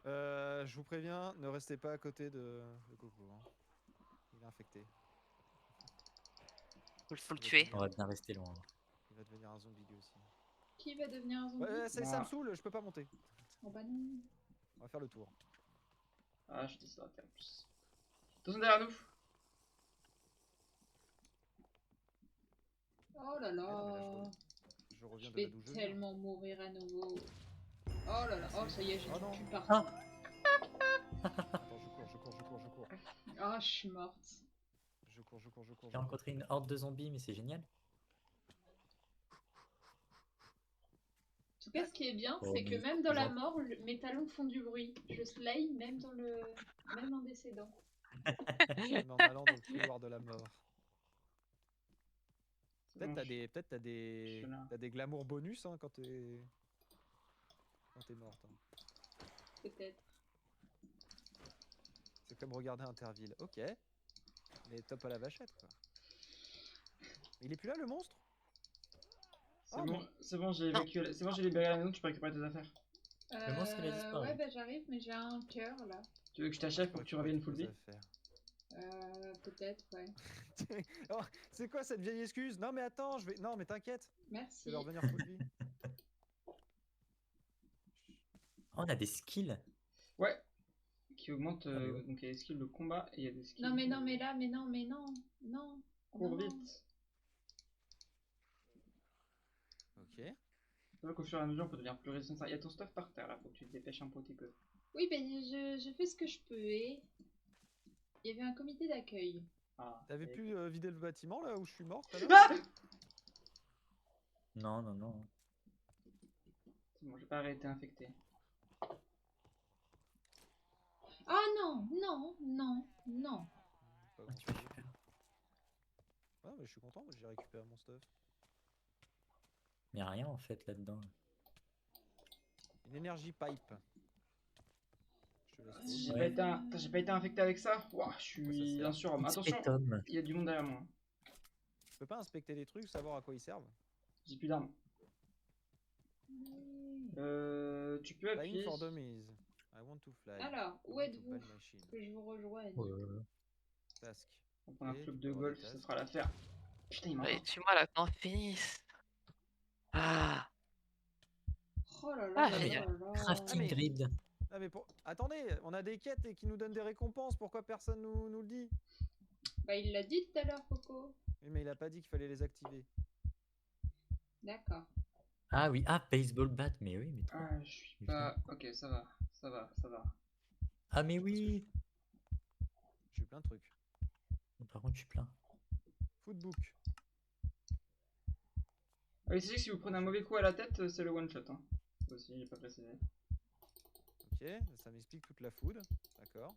Je vous préviens, ne restez pas à côté de Coco. Hein. Il est infecté. Faut le tuer. On va bien rester loin. Il va devenir un zombie lui aussi. Qui va devenir un zombie? Ouais, ça me Moi. saoule, je peux pas monter. Oh bah non. On va faire le tour. Ah, je dis ça en plus. Attention derrière nous. Oh là Ouais, non, mais là, là. je reviens Je de là vais d'où je viens. tellement mourir à nouveau. Oh là là. Oh, ça y est, je Oh non. suis partie. Ah. Attends, je cours. Oh, je suis morte. Je cours. J'ai rencontré une horde de zombies, mais c'est génial. En tout cas, ce qui est bien, Oh, c'est que mais même dans la genre- mort, mes talons font du bruit. Je slay même même en décédant. Même en allant dans le couloir de la mort. C'est Peut-être bon, t'as je suis là. des glamours bonus hein, quand t'es morte. Hein. Peut-être. C'est comme regarder Interville. Ok. Mais top à la vachette quoi. Il est plus là le monstre? C'est Ah, bon, non. c'est bon, j'ai évacué. C'est bon, j'ai libéré la maison, tu peux récupérer tes affaires. Le monstre, il a disparu. Ouais, bah j'arrive, mais j'ai un cœur là. Tu veux que je t'achève pour que tu reviennes full vie? Peut-être, ouais. Oh, c'est quoi cette vieille excuse? Non mais attends, Non mais t'inquiète, je Merci. vais leur revenir full vie. Oh, on a des skills. Ouais. qui augmente. Ah, ouais. Donc il y a des skills de combat et il y a des skills. Non, mais non, de- mais là, mais non, mais non. Non. Cours non. vite. Ok. C'est vrai qu'au fur et à mesure, on peut devenir plus résistant. Il y a ton stuff par terre là, faut que tu te dépêches un petit peu. Oui, ben je fais ce que je peux et il y avait un comité d'accueil. Ah, T'avais et- pu vider le bâtiment là où je suis mort tout à l'heure? Ah Non, non, non. C'est bon, j'ai pas été infecté. Ah non, non, non, non. Pas Ah, tu grand-chose. récupères. Ouais, mais je suis content, moi, j'ai récupéré mon stuff. Mais y a rien en fait là-dedans. Une énergie pipe. Je te laisse J'ai pause. pas été, Putain, j'ai pas été infecté avec ça. Ouah, je suis sert. un surhomme. Attention, XP Tom. il y a du monde derrière moi. Je peux pas inspecter les trucs, savoir à quoi ils servent. J'ai plus d'armes. Tu peux Flying appuyer. for dummies. I want to fly. Alors, I où want to êtes-vous? buy machine. Que je vous rejoigne. Task. On prend un Ok, club tu de peux avoir golf, des ça tasks. fera l'affaire. Putain, il m'a. Ouais, tue-moi là, qu'on finisse. Ah, Oh là là Ah, là génial. là là. Crafting mais- grid. Ah mais attendez, on a des quêtes et qui nous donnent des récompenses, pourquoi personne nous le dit? Bah, il l'a dit tout à l'heure, Coco. Oui, mais il a pas dit qu'il fallait les activer. D'accord. Ah oui, ah, baseball bat, mais oui, mais trop. Ah, je suis pas. Ok, ça va, ça va, ça va. Ah, mais oui. J'ai eu plein de trucs. Par contre, je suis plein. Footbook. Ah oui, c'est juste que si vous prenez un mauvais coup à la tête, c'est le one shot. Hein. Ça aussi, j'ai pas précisé. Ok, ça m'explique toute la food. D'accord.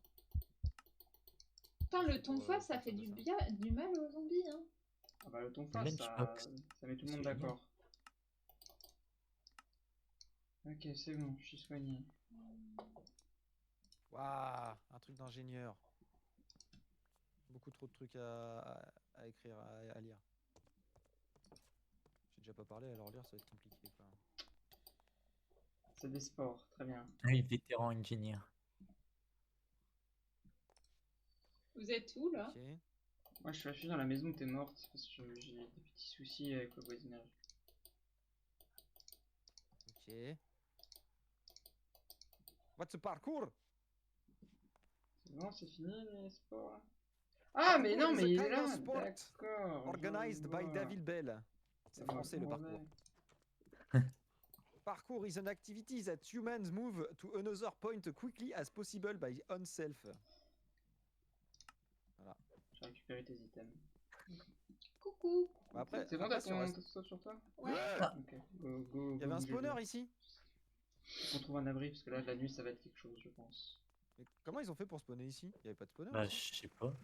Putain, C'est le pour, tonfa, ça pour fait faire du ça. bien, du mal aux zombies, hein. Ah bah le tonfa, Lunchbox. ça met tout le monde C'est génial. d'accord. Ok, c'est bon, je suis soigné. Waouh, un truc d'ingénieur. Beaucoup trop de trucs à écrire, à lire. J'ai déjà pas parlé, alors lire ça va être compliqué quoi. C'est des sports, très bien. Ah oui, vétéran ingénieur. Vous êtes où, là? Ok. Moi, je suis dans la maison où t'es morte parce que j'ai des petits soucis avec le voisinage. Ok. What's the parkour? C'est bon, c'est fini les sports là. Ah, mais non, Parkour is mais a il est kind là, of sport d'accord. Organized je by vois. David Bell. C'est D'accord, français le comment parcours. on Parkour is an activity that humans move to another point quickly as possible by oneself. va J'ai récupéré tes items. Coucou. Bah après, C'est bon, après, t'as si on ton reste- stuff sur toi? Ouais. Ok, go. Il y avait un spawner ici. On trouve un abri parce que là, la nuit, ça va être quelque chose, je pense. Mais comment ils ont fait pour spawner ici? Il y avait pas de spawner Bah, ici. je sais pas.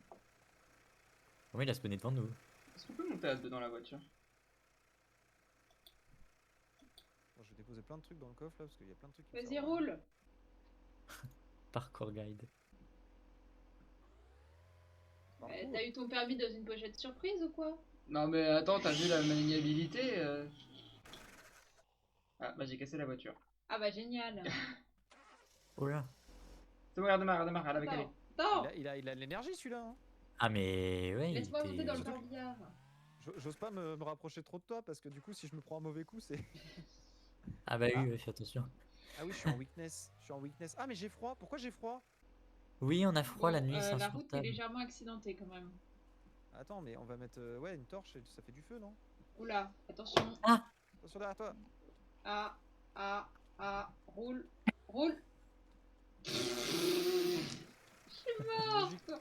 Oui, il a spawné devant nous. Est-ce qu'on peut monter à deux dans la voiture? Bon, je vais déposer plein de trucs dans le coffre là parce qu'il y a plein de trucs qui me Vas-y, servent à rien. roule. Parkour guide. Parcours. T'as eu ton permis dans une pochette surprise ou quoi? Non, mais attends, t'as vu la maniabilité Ah, bah j'ai cassé la voiture. Ah bah génial. Oh là. C'est bon, redémarre, elle avait calé. Attends, Il a de l'énergie celui-là. Hein. Ah, mais ouais, il laisse-moi monter était. dans le corbillard. J'ose pas me rapprocher trop de toi parce que du coup si je me prends un mauvais coup c'est... Ah, bah Ah. oui, fais attention. Ah oui je suis en weakness. Je suis en weakness. Ah mais j'ai froid. Pourquoi j'ai froid? Oui, on a froid la Bon, nuit, c'est la route est insupportable. légèrement accidentée quand même. Attends mais on va mettre ouais une torche et ça fait du feu non? Oula, attention. Attention derrière toi. Roule. Roule. Je suis morte.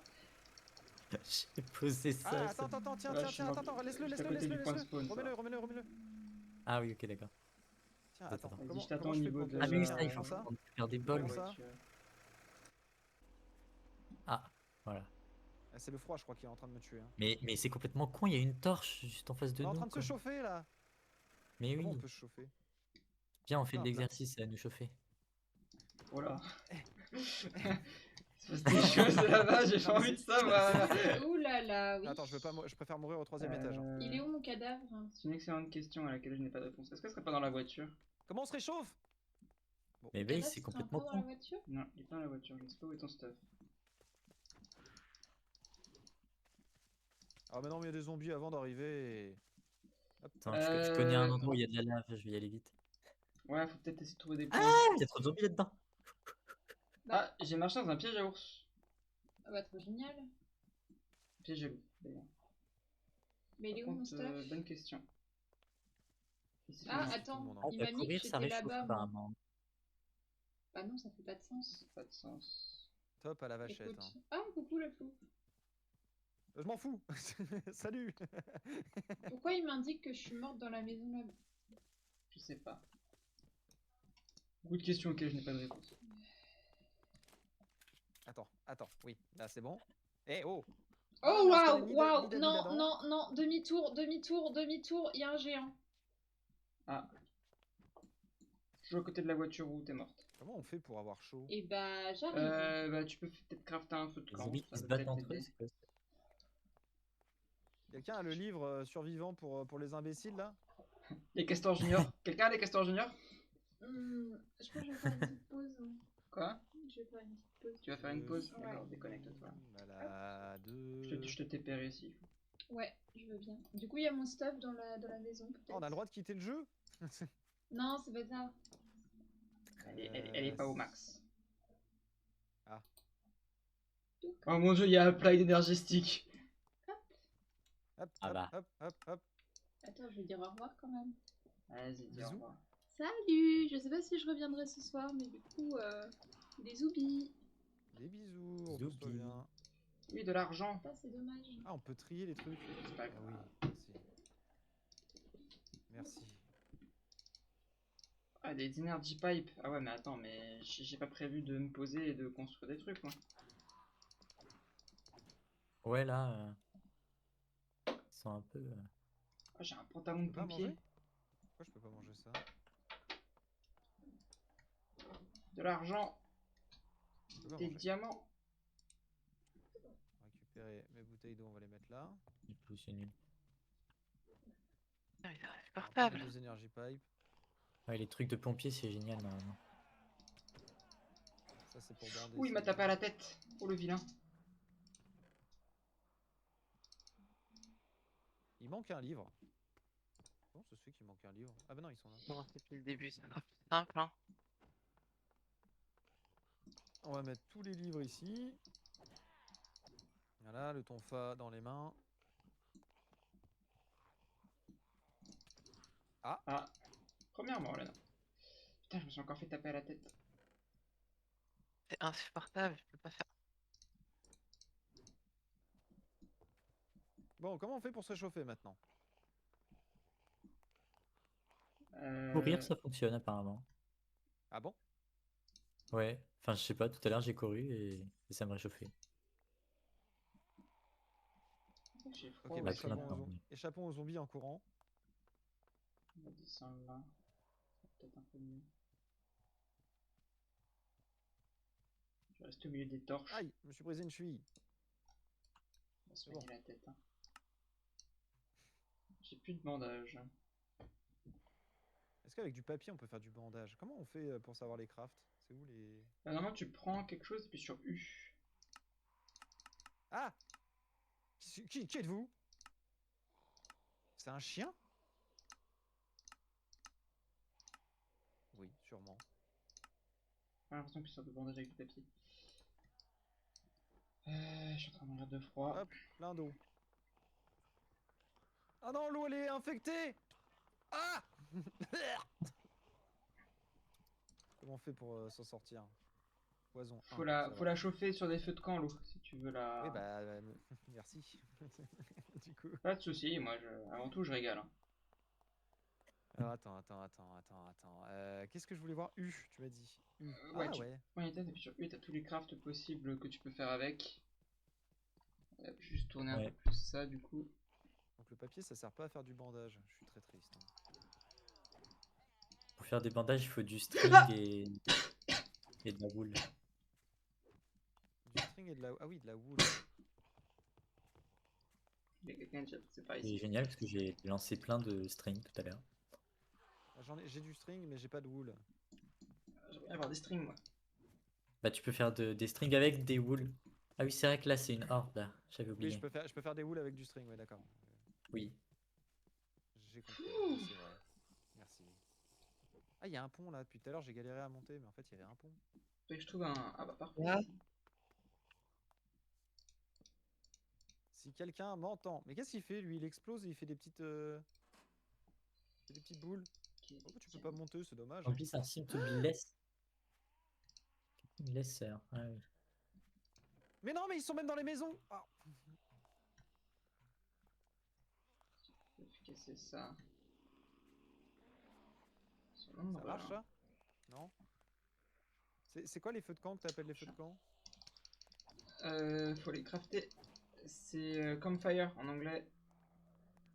J'ai posé ça. Ah ça- attends tiens Là, je suis mort. attends laisse-le J'étais à côté du point de spawn, ça. remets-le. Ah oui, ok, d'accord. Tiens Attends. attends. Vas-y, je t'attends comment au je fais niveau pour de Ah, mais oui, ça, il prendre faut ça? faire des bols. Comment ça? voiture. Ah, voilà. Ah, c'est le froid je crois qui est en train de me tuer. Hein. Mais c'est complètement con, il y a une torche juste en face de On est en nous. train de se quoi. chauffer là. Mais Comment oui, on peut se chauffer? viens, on fait de Simple, hein. l'exercice à nous chauffer. Voilà. C'est des choses là-bas, j'ai pas envie de ça, moi. Ouh là là, oui. Attends je préfère mourir au 3ème étage. Hein. Il est où mon cadavre? C'est une excellente question à laquelle je n'ai pas de réponse. Est-ce qu'elle serait pas dans la voiture? Comment on se réchauffe? Bon. Mais Le oui, cadavre c'est serait complètement encore dans la con. voiture? Non, il est pas dans la voiture, je ne sais pas où est ton stuff. Ah mais non mais il y a des zombies avant d'arriver et... Attends, je connais un endroit où il y a de la lave, je vais y aller vite. Ouais, faut peut-être essayer de trouver des points. Ah, il y a trop de zombies là-dedans. Bah, Ah, j'ai marché dans un piège à ours. ah bah trop génial. Piège à loup, d'ailleurs. Mais il est Par où mon contre, stuff? bonne question. Et c'est Ah, fini. tout le attends, monde, hein. Ah, il bah, m'a dit que courir, ça j'étais réchauffe là-bas, moi. apparemment. Bah non, ça fait pas de sens. Pas de sens. Top à la vachette. Écoute. Hein. Ah, coucou la flou. Je m'en fous. Salut. Pourquoi il m'indique que je suis morte dans la maison là-bas? Je sais pas. Beaucoup de questions auxquelles je n'ai pas de réponse. Attends. Oui, là c'est bon. Eh oh. Oh non, parce waouh, que ni waouh, David non, Adam. non, non, demi-tour, demi-tour, demi-tour, il y a un géant. Ah. Je suis à côté de la voiture où t'es morte. Comment on fait pour avoir chaud? Et bah j'arrive. Bah, tu peux peut-être crafter un feu de Les camp. zombies Ça qui se peut battent peut-être entre eux, t'aider. c'est quoi ça? Quelqu'un a le livre survivant pour les imbéciles là? Les castors juniors. Quelqu'un a les castors juniors? Je crois que je vais faire une petite pause. Quoi? Je vais faire une petite pause. Tu vas faire une pause? Ouais. D'accord, déconnecte-toi. Malade. Je te TPR ici. Ouais, je veux bien. Du coup, il y a mon stuff dans la maison, Oh, on a peut-être. le droit de quitter le jeu? Non, c'est pas ça. Elle est pas au max. Ah. Oh mon dieu, il y a un Applied Energy Stick. Hop, Ah hop, bah. hop. Attends, je vais dire au revoir quand même. Vas-y, dis au Bisous. revoir. Salut! Je sais pas si je reviendrai ce soir, mais du coup, des zoubis. Des bisous, repose-toi Zoubi. bien. Oui, de l'argent. Ça, c'est dommage. Ah, on peut trier les trucs. C'est pas Ah grave. oui, merci. Merci. Ah, des energy pipes. Ah ouais, mais attends, mais j'ai pas prévu de me poser et de construire des trucs, moi. Ouais, là, ils sont un peu. Ah, j'ai un pantalon Tu de peux pas pompier. manger? Pourquoi je peux pas manger ça? De l'argent. Je peux pas Des manger. diamants. Récupérer mes bouteilles d'eau, on va les mettre là. Du coup, c'est nul. C'est On va prendre insupportable. les deux energy pipes. Ouais, les trucs de pompier, c'est génial normalement. Ça c'est pour bander. Ouh, il m'a c'est tapé bon. à la tête. Oh, le vilain. Il manque un livre. Comment ça se fait qu'il manque un livre? Ah bah non, ils sont là. Bon, depuis le début, ça sera plus simple. Hein. On va mettre tous les livres ici. Voilà, le tonfa dans les mains. Ah, premièrement, là, non. Putain, je me suis encore fait taper à la tête. C'est insupportable, je peux pas faire. Bon, comment on fait pour se chauffer maintenant? Courir, ça fonctionne apparemment. Ah bon? Ouais, enfin, je sais pas, tout à l'heure j'ai couru et ça me réchauffait. J'ai froid. Ok, bah, aussi. tout maintenant, oui. échappons aux zombies en courant. On va descendre là. Peut-être un peu mieux. Je reste au milieu des torches. Aïe, je me suis brisé une cheville. On va se c'est bon. soigner la tête. Hein. J'ai plus de bandage. Est-ce qu'avec du papier on peut faire du bandage? Comment on fait pour savoir les crafts? C'est où les... Normalement, tu prends quelque chose et puis sur U. Ah! Qui êtes-vous? C'est un chien? Oui, sûrement. J'ai l'impression que tu sors de bandage avec du papier. Je suis en train de mourir de froid. Hop, plein d'eau. Ah non, l'eau elle est infectée! Ah! Comment on fait pour s'en sortir? Poison. Faut un, la, ça faut va. la chauffer sur des feux de camp, l'eau, si tu veux la... Oui, bah, merci. Du coup. Pas de soucis, moi, avant tout, je régale. Hein. Alors, attends. Qu'est-ce que je voulais voir? U, tu m'as dit. U. Ouais, Ah tu ouais. prends une tête et puis sur U, t'as tous les crafts possibles que tu peux faire avec. Juste tourner un Ouais. peu plus ça, du coup. Donc le papier, ça sert pas à faire du bandage. Je suis très triste. Hein. Pour faire des bandages, il faut du string et de la wool. Du string et de la... Ah oui, de la wool. Il y a quelqu'un déjà, c'est pas C'est ici. génial parce que j'ai lancé plein de strings tout à l'heure. J'ai du string, mais j'ai pas de wool. J'aimerais bien avoir des strings, moi. Bah, tu peux faire des strings avec des wool. Ah oui, c'est vrai que là, c'est une horde, là. J'avais Oui, oublié. je peux faire des wool avec du string, ouais, d'accord. Oui. J'ai compris, c'est vrai. Merci. Ah, il y a un pont là. Depuis tout à l'heure, j'ai galéré à monter, mais en fait, il y avait un pont. Faudrait que je trouve un. Ah bah parfait. Là. Si quelqu'un m'entend. Mais qu'est-ce qu'il fait lui? Il explose et il fait des petites. Des petites boules. Ok, Pourquoi tu peux tiens. pas monter? C'est dommage. Zombie, ça seem to be less. Lesser. Ouais. Mais non, mais ils sont même dans les maisons! Ah. Je vais casser ça. Son Ça nombre, marche là. ça? Non? C'est quoi les feux de camp que t'appelles les feux de camp? Faut les crafter. C'est Campfire en anglais.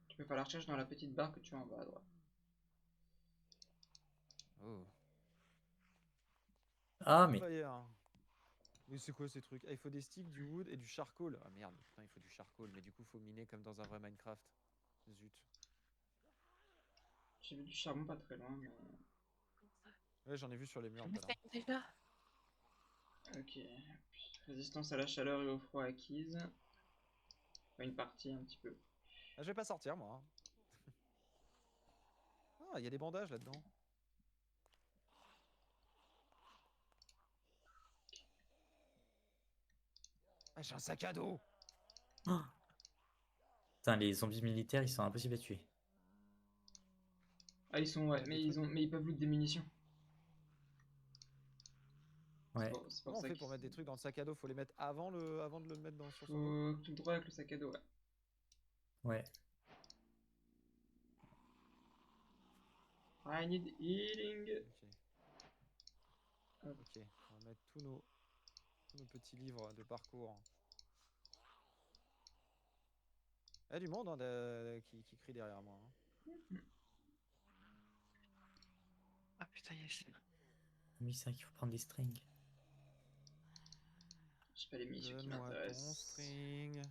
Tu peux faire la recherche dans la petite barre que tu as en bas à droite. Oh. Ah, mais Fire. Mais c'est quoi ces trucs? Ah, il faut des sticks, du wood et du charcoal. Ah merde, putain, il faut du charcoal. Mais du coup, faut miner comme dans un vrai Minecraft. Zut. J'ai vu du charbon pas très loin, mais. Ouais, j'en ai vu sur les murs. Mais Voilà. c'est déjà. Ok. Résistance à la chaleur et au froid acquise. Enfin, une partie un petit peu. Ah, je vais pas sortir, moi. Ah, il y a des bandages là-dedans. Ah, j'ai un sac à dos! putain, les zombies militaires, ils sont impossibles à tuer. Ah, ils sont. Ouais, Des mais ils trucs. ont. Mais ils peuvent loot des munitions. Ouais. C'est pour Comment on ça fait qu'ils pour mettre des trucs dans le sac à dos? Faut les mettre avant de le mettre sur son dos? faut tout droit avec le sac à dos, ouais. Ouais. I need healing. Ok. Hop. Ok, on va mettre tous nos petits livres de parcours. Il y a du monde hein, qui crie derrière moi. Hein. Ah putain, yes. Oui, c'est vrai qu'il faut prendre des strings. J'ai pas les munitions qui Donne-moi ton m'intéressent. string.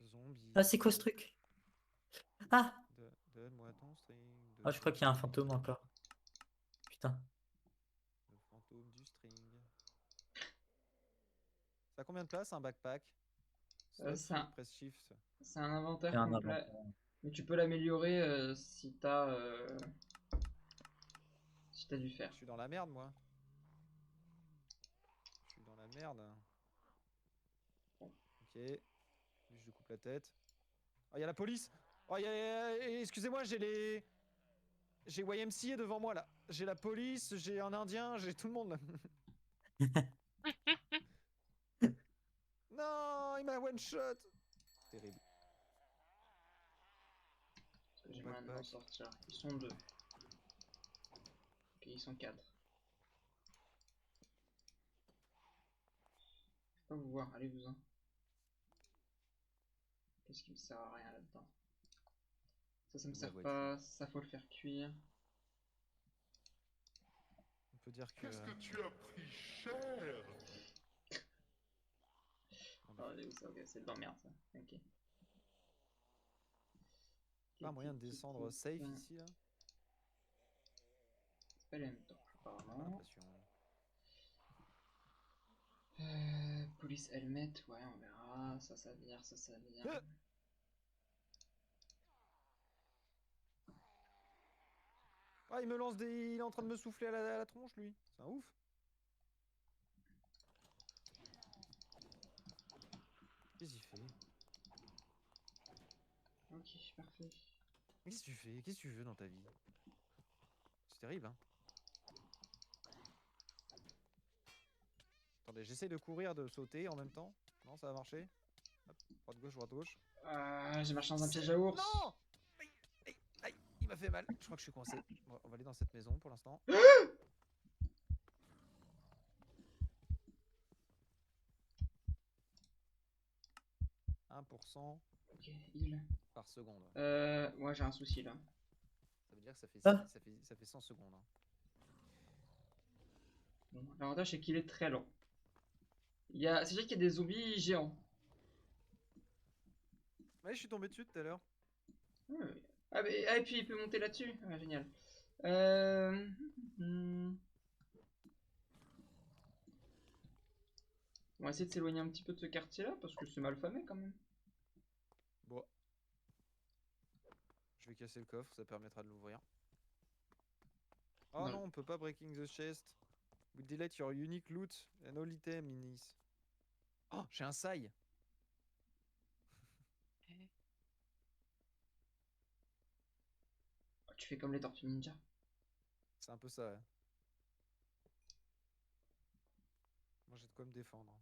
Zombie. Ah, c'est quoi ce truc? Ah! Donne-moi ton string. Ah, je crois qu'il y a un fantôme encore. Putain. Le fantôme du string. Ça a combien de place un backpack? Slot c'est un- free, press shift. C'est un inventaire C'est un complet. inventaire. Mais tu peux l'améliorer si t'as du fer. Je suis dans la merde moi. Je suis dans la merde. Ok. Lui, je lui coupe la tête. Oh, il y a la police! Oh, excusez-moi, j'ai YMCA devant moi là. J'ai la police, j'ai un indien, j'ai tout le monde là. Non, il m'a one shot! Terrible. Parce que j'ai moyen de m'en Backpack. sortir. Ils sont deux. Ok, ils sont quatre. Je peux pas vous voir, allez-vous-en. Qu'est-ce qui me sert à rien là-dedans? Ça me Où la sert voiture? pas, ça faut le faire cuire. On peut dire que. Qu'est-ce que tu as pris cher? Non, mais Oh, allez, où ça? Ok, c'est de l'emmerde ça. Ok. pas un moyen de descendre safe ici là? C'est pas les mêmes temps, J'ai pas apparemment. l'impression. Police helmet, ouais, on verra. Ça vire, ça vire. Ah, il me lance des. Il est en train de me souffler à la tronche lui. C'est un ouf. Qu'est-ce qu'il fait? Ok, parfait. Qu'est-ce que tu fais? Qu'est-ce que tu veux dans ta vie? C'est terrible, hein. Attendez, j'essaie de courir, de sauter en même temps. Non, ça va marcher. Hop, droite gauche, droite gauche. J'ai marché dans un piège à ours. Non! Aïe, aïe, aïe, il m'a fait mal. Je crois que je suis coincé. Bon, on va aller dans cette maison pour l'instant. 1% Ok, heal. par seconde. Moi j'ai un souci là. Ça veut dire que ça fait, Ah. ça fait 100 secondes. Hein. Bon, l'avantage c'est qu'il est très lent. C'est vrai qu'il y a des zombies géants. Ouais, je suis tombé dessus tout à l'heure. Ouais. Et puis il peut monter là-dessus. Ah, génial. hmm. On va essayer de s'éloigner un petit peu de ce quartier-là parce que c'est mal famé quand même. Bon. Je vais casser le coffre, ça permettra de l'ouvrir. Oh Ouais. non, on peut pas breaking the chest. Will delete your unique loot and all item in this. Oh, j'ai un sai. Oh, tu fais comme les Tortues Ninja. C'est un peu ça, ouais. Moi, j'ai de quoi me défendre.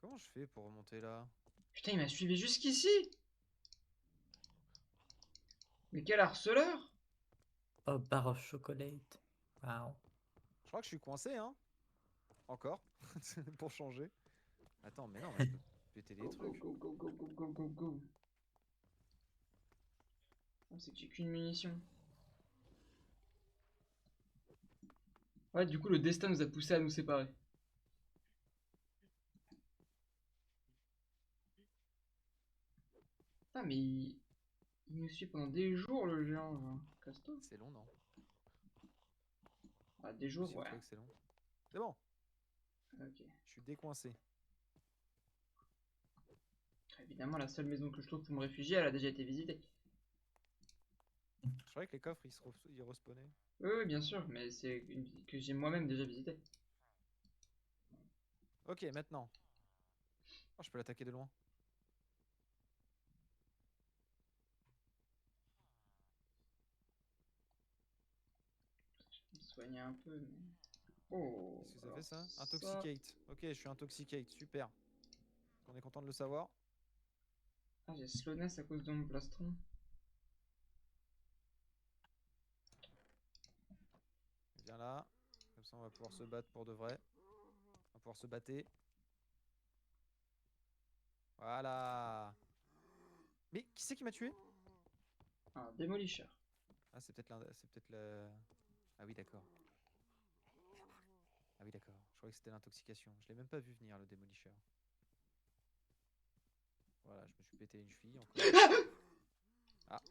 Comment je fais pour remonter là? Putain, il m'a suivi jusqu'ici. Mais quel harceleur! Oh, bar of chocolate. Waouh. Je crois que je suis coincé, hein. Encore. Pour changer. Attends, mais non, mais je peux péter des Go, go, trucs. go, go, go, go, go, go, go. Oh, c'est que j'ai qu'une munition. Ouais, du coup, le destin nous a poussé à nous séparer. Ah, mais il nous suit pendant des jours, le géant. Là. Casse-toi. C'est long, non? Ah, des Si jours, vous ouais. trouvez que c'est long. C'est bon, Ok. je suis décoincé. Évidemment, la seule maison que je trouve pour me réfugier, elle a déjà été visitée. Je croyais que les coffres ils respawnaient. Oui, oui, bien sûr, mais c'est une que j'ai moi-même déjà visitée. Ok, maintenant. Oh, je peux l'attaquer de loin. Je vais me soigner un peu, mais. Oh! Qu'est-ce que ça Alors fait ça? ça- Intoxicate. Ok, je suis intoxicate, super. On est content de le savoir. Ah, j'ai slowness à cause de mon plastron. Viens là. Comme ça, on va pouvoir se battre pour de vrai. On va pouvoir se battre. Voilà. Mais qui c'est qui m'a tué? Un démolicheur. Ah, c'est peut-être le... Ah oui, d'accord. Ah oui, d'accord. Je croyais que c'était l'intoxication. Je l'ai même pas vu venir, le démolicheur. Voilà, je me suis pété une cheville encore. Ah.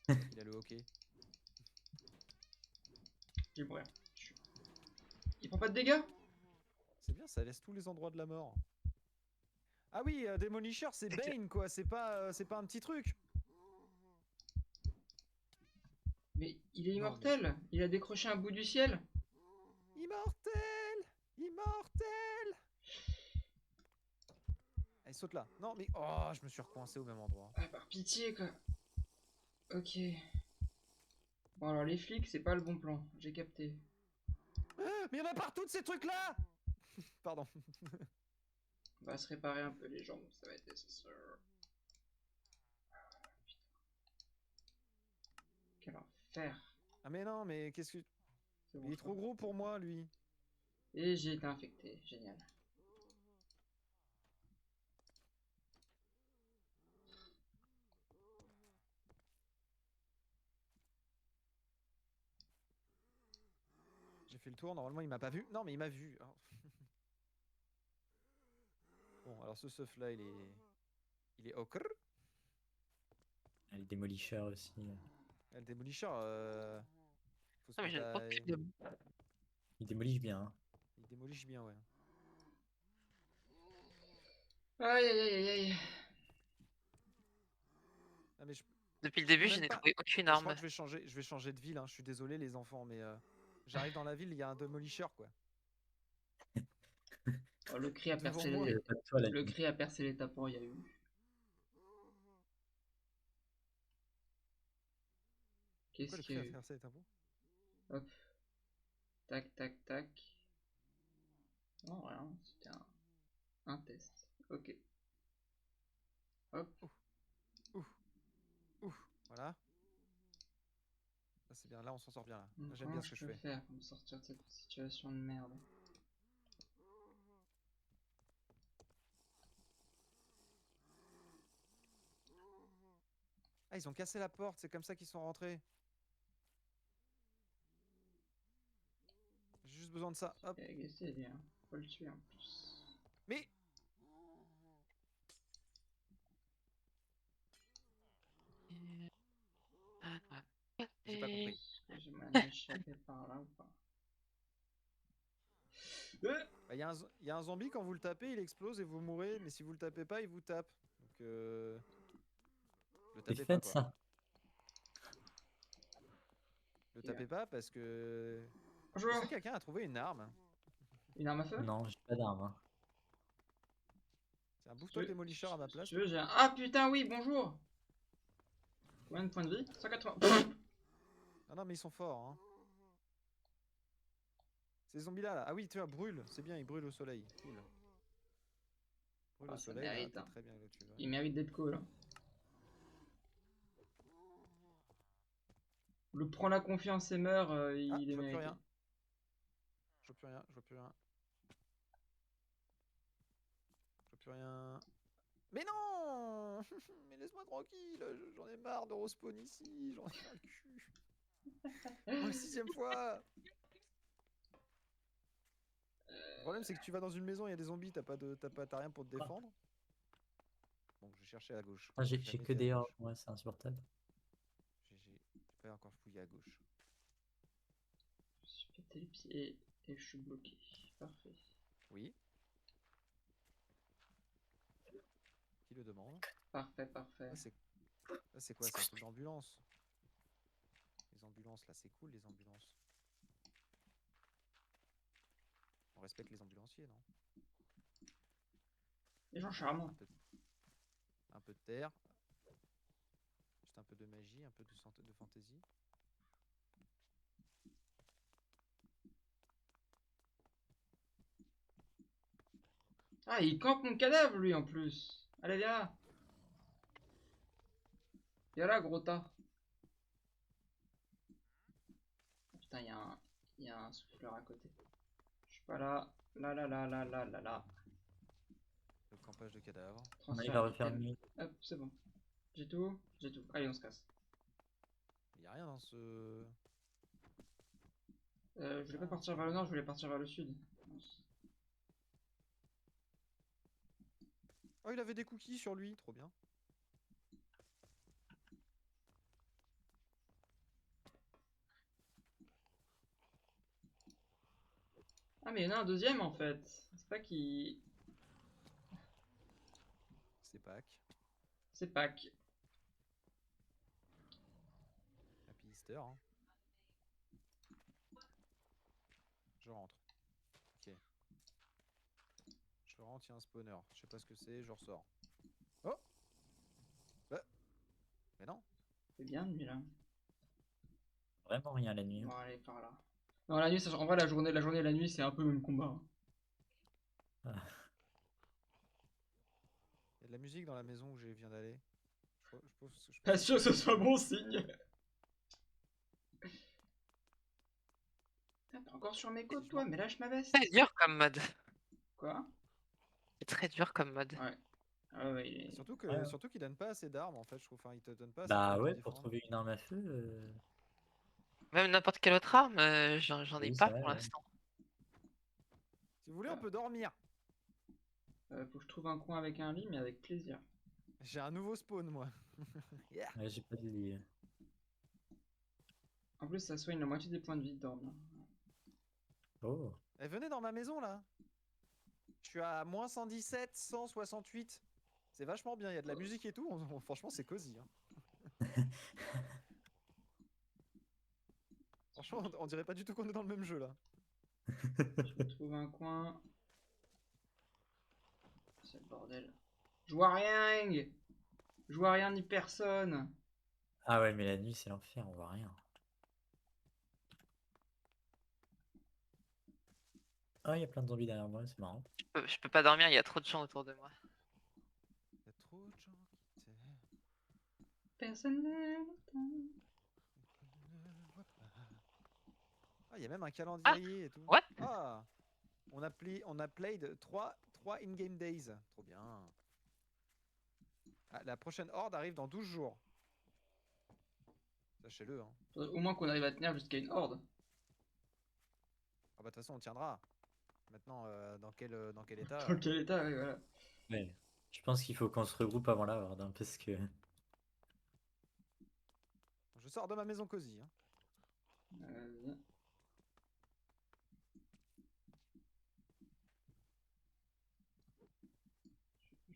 Il a le hockey. J'ai mourir. Il prend pas de dégâts? C'est bien, ça laisse tous les endroits de la mort. Ah oui, Démolicheur, c'est Bane, quoi. C'est pas un petit truc. Mais il est Non, immortel! Il a décroché un bout du ciel! Immortel! Immortel! Allez, saute là. Non, mais... Oh, je me suis recoincé au même endroit. Ah, par pitié, quoi. Ok. Bon, alors les flics, c'est pas le bon plan. J'ai capté. Ah, mais il y en a partout de ces trucs-là! Pardon. On va se réparer un peu les jambes, ça va être nécessaire. Quel enfer. Ah mais non, mais qu'est-ce que... C'est bon, Il est je trop crois. gros pour moi, lui. Et j'ai été infecté. Génial. J'ai fait le tour, normalement il m'a pas vu. Non, mais il m'a vu. Oh. Bon, alors ce stuff là, il est ocre. Les démolicheurs aussi. Le démolicheur, faut se Ah, mais mettre j'ai à... aucune. Ils démolissent bien. Hein. Il démolit bien, ouais. Aïe aïe aïe aïe. Ah, mais je... Depuis le début, même je n'ai pas. trouvé aucune Je crois arme. que je vais changer de ville, hein. Je suis désolé les enfants, mais j'arrive dans la ville, il y a un démolicheur, quoi. Oh, le cri a Devant percé moi. les... Pas de toi, la Le nuit. cri a percé les tapons, il y a eu. Pourquoi Qu'est-ce le qu'il cri y a a eu? traversé les tapons? Hop. Tac, tac, tac. Non, rien, c'était un test. Ok. Hop. Ouf, voilà. Ça c'est bien, là on s'en sort bien là. Donc, Là, j'aime comment bien ce que je peux fais. faire pour me sortir de cette situation de merde? Ah, ils ont cassé la porte, c'est comme ça qu'ils sont rentrés. J'ai juste besoin de ça. Hop. Et c'est bien. Faut le tuer en plus. Mais j'ai pas compris. Est-ce que j'ai moyen d'échapper par là ou pas? Bah, y a un zombie, quand vous le tapez, il explose et vous mourrez, mais si vous le tapez pas, il vous tape. Donc le C'est tapez pas fait quoi. ça. Le tapez pas parce que. Est-ce Bonjour. que quelqu'un a trouvé une arme? Une arme à feu? Non, j'ai pas d'arme. Hein. C'est un bouffe-toi le démolisseur à ma Si place. tu veux, j'ai un... Ah putain, oui, bonjour. Combien de points de vie? 180. Ah non, mais ils sont forts. Hein. Ces zombies là. Ah oui, tu vois, brûle. C'est bien, ils brûlent au soleil. Cool. Brûle Ah, au ça soleil, là, mérite, t'es hein. très bien là où tu vas. Il mérite d'être cool. Hein. Le prend la confiance et meurt, Ah, il je est vois plus mérité. rien. Je vois plus rien, je vois plus rien. Je vois plus rien. Mais non. Mais laisse-moi tranquille, j'en ai marre de respawn ici, j'en ai ras le cul. Pour la 6ème fois. Le problème c'est que tu vas dans une maison, il y a des zombies, t'as rien pour te défendre. Bon, je vais chercher à gauche. Ah, j'ai Jamais que été à des gauche. ordres, ouais, c'est insupportable. J'ai pas encore fouillé à gauche. Je suis pété les pieds et je suis bloqué. Parfait. Oui. Qui le demande? Parfait, parfait. Là c'est quoi? C'est un truc d'ambulance. Les ambulances là, c'est cool les ambulances. On respecte les ambulanciers, non? Les gens charmants. Un peu de terre. Juste un peu de magie, un peu de fantaisie. Ah, il campe mon cadavre, lui, en plus. Allez, viens là. Viens là, gros tas. Oh, putain, il y a un souffleur à côté. Je suis pas là. Là, là, là, là, là, là, là. Le campage de cadavres. On arrive Transfert à refaire item. nuit. Hop, c'est bon. J'ai tout. J'ai tout. Allez, on se casse. Il y a rien dans ce. Je voulais pas partir vers le nord, je voulais partir vers le sud. Oh, il avait des cookies sur lui, trop bien. Ah, mais il y en a un deuxième en fait. C'est pas qui. C'est Pâques. C'est Pâques. Happy Easter. Hein. Je rentre. Ok. Je rentre, il y a un spawner. Je sais pas ce que c'est, je ressors. Oh bah. Mais non. C'est bien nuit là. Vraiment rien la nuit. Bon, allez, par là. Non, la nuit, ça, en vrai, la journée et la nuit, c'est un peu le même combat. Hein. Il y a de la musique dans la maison où je viens d'aller. Je Pas sûr que ce soit bon signe. Putain, t'es encore sur mes côtes, toi, mais lâche ma veste. C'est dur comme mode. Quoi? C'est très dur comme mode. Ouais. Ah ouais, il est... Surtout qu'il donne pas assez d'armes en fait, je trouve. Enfin, il te donne pas assez Bah de ouais, te pour défendre. trouver une arme à feu. Même n'importe quelle autre arme, j'en ai Oui, pas c'est vrai, pour ouais. l'instant. Si vous voulez, on peut dormir. faut que je trouve un coin avec un lit, mais avec plaisir. J'ai un nouveau spawn, moi. Yeah. Ouais, j'ai pas de lit. En plus, ça soigne la moitié des points de vie de dormir. Oh. Eh, venez dans ma maison là. Je suis à moins 117, 168. C'est vachement bien, il y a de la musique et tout. Franchement, c'est cosy. Hein. Franchement, on dirait pas du tout qu'on est dans le même jeu là. Je trouve un coin. C'est le bordel. Je vois rien. Je vois rien ni personne. Ah ouais, mais la nuit, c'est l'enfer, on voit rien. Ah, il y a plein de zombies derrière moi, c'est marrant. Je peux pas dormir, il y a trop de gens autour de moi. Il y a trop de gens qui t'aiment. Personne ne l'entend. Ah, il y a même un calendrier et tout. What? Ah, on a played 3 in-game days. Trop bien. Ah, la prochaine horde arrive dans 12 jours. Sachez-le. Hein. Au moins qu'on arrive à tenir jusqu'à une horde. Ah bah de toute façon on tiendra. Maintenant dans quel état Dans quel état, oui, voilà. Ouais. Je pense qu'il faut qu'on se regroupe avant la horde, hein, parce que... Je sors de ma maison cosy. Hein. Viens.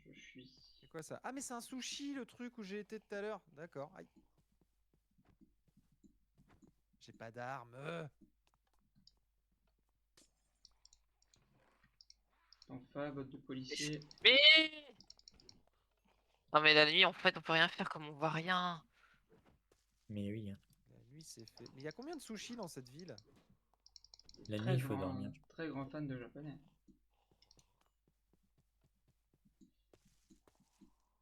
Je suis. C'est quoi ça? Ah mais c'est un sushi le truc où j'ai été tout à l'heure. D'accord. Aïe. j'ai pas d'armes. Enfin, botte de policier. Mais non mais la nuit en fait on peut rien faire comme on voit rien. Mais oui, hein. La nuit c'est fait. Mais il y a combien de sushis dans cette ville? La nuit, il faut dormir. Très grand fan de japonais.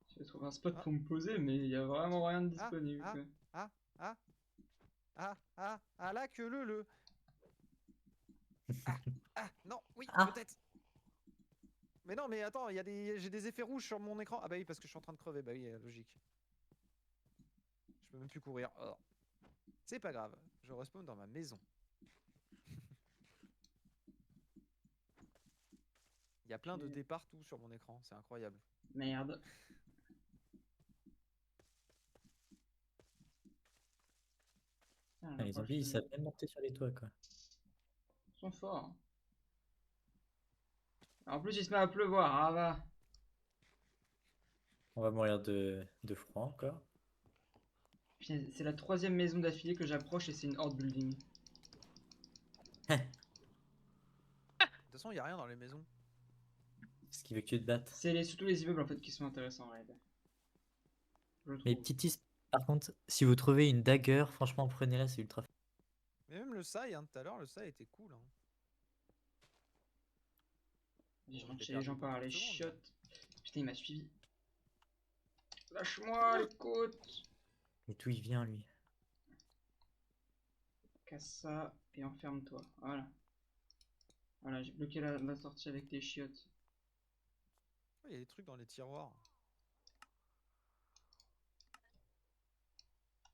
Je vais trouver un spot Ah. pour me poser, mais il y a vraiment rien de Ah, disponible. ah. quoi. Ah là que le. Non, oui, Ah. peut-être. Mais non, mais attends, j'ai des effets rouges sur mon écran. Ah bah oui, parce que je suis en train de crever. Bah oui, logique. Je peux même plus courir. Oh. C'est pas grave, je respawn dans ma maison. Il y a plein de dés partout sur mon écran, c'est incroyable. Merde. Ah, les zombies, ils savent même monter sur les toits, quoi. Ils sont forts. En plus, il se met à pleuvoir. Ah va. On va mourir de froid encore. Putain, c'est la 3e maison d'affilée que j'approche et c'est une horde building. De toute façon, il y a rien dans les maisons. Ce qui veut que tu te battes. C'est surtout les immeubles en fait qui sont intéressants en réalité. Je Mais trouve. petit tips, par contre, si vous trouvez une dagger, franchement, prenez-la, c'est ultra fort. Mais même le sai, hein, tout à l'heure, le sai était cool. Hein. Je Bon, rentre l'ai chez les gens perdu par beaucoup les de secondes, chiottes. Putain, il m'a suivi. Lâche-moi les côtes. Mais d'où il vient, lui? Casse ça et enferme-toi. Voilà. Voilà, j'ai bloqué la sortie avec les chiottes. Il y a des trucs dans les tiroirs.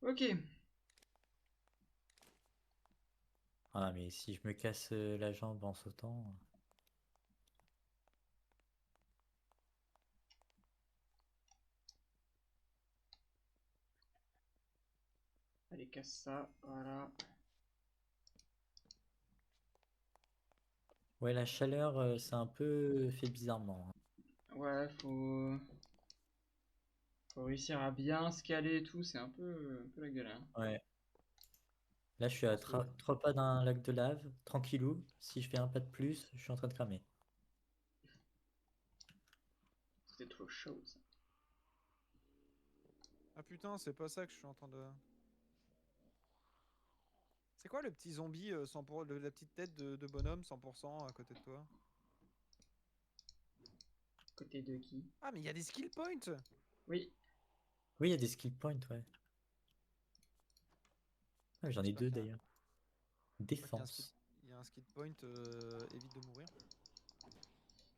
Ok. Ah, mais si je me casse la jambe en sautant. Allez, casse ça. Voilà. Ouais, la chaleur, c'est un peu fait bizarrement, hein. Ouais, faut réussir à bien se caler et tout. C'est un peu la galère. Ouais. Là, je suis à pense que- 3 pas d'un lac de lave, tranquillou. Si je fais un pas de plus, je suis en train de cramer. C'était trop chaud ça. Ah putain, c'est pas ça que je suis en train de... C'est quoi le petit zombie, la petite tête de bonhomme 100% à côté de toi? Côté de qui? Ah, mais il y a des skill points! Oui. Oui, il y a des skill points, ouais. Ah, j'en ai J'espère 2 qu'il y a- d'ailleurs. j'espère qu'il y a un Défense. il y a un skill point, évite de mourir.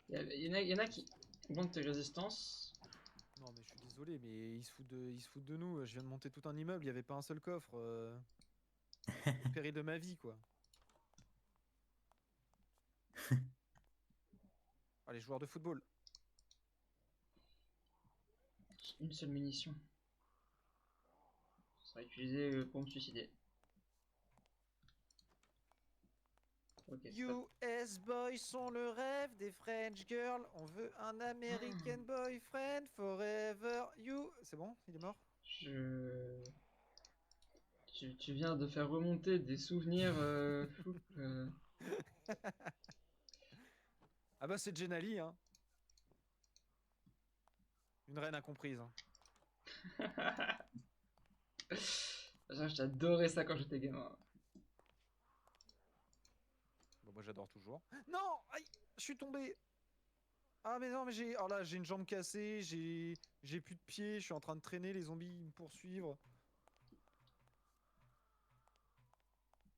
Il y en a qui augmentent tes résistances. Non, mais je suis désolé, mais ils se foutent de nous. Je viens de monter tout un immeuble, il y avait pas un seul coffre. Au péril de ma vie, quoi. Allez, joueurs de football. Une seule munition. Ça sera utilisé pour me suicider. Ok, stop. US boys sont le rêve des French girls. On veut un American boyfriend forever. You. C'est bon? Il est mort? Tu viens de faire remonter des souvenirs fous. Ah bah c'est Jenali, hein. Une reine incomprise. Hein. J'adorais ça quand j'étais gamin. Bon, moi j'adore toujours. Non! Aïe! Je suis tombé! Ah mais non, mais j'ai... Oh là, j'ai une jambe cassée, j'ai plus de pieds, je suis en train de traîner, les zombies ils me poursuivent.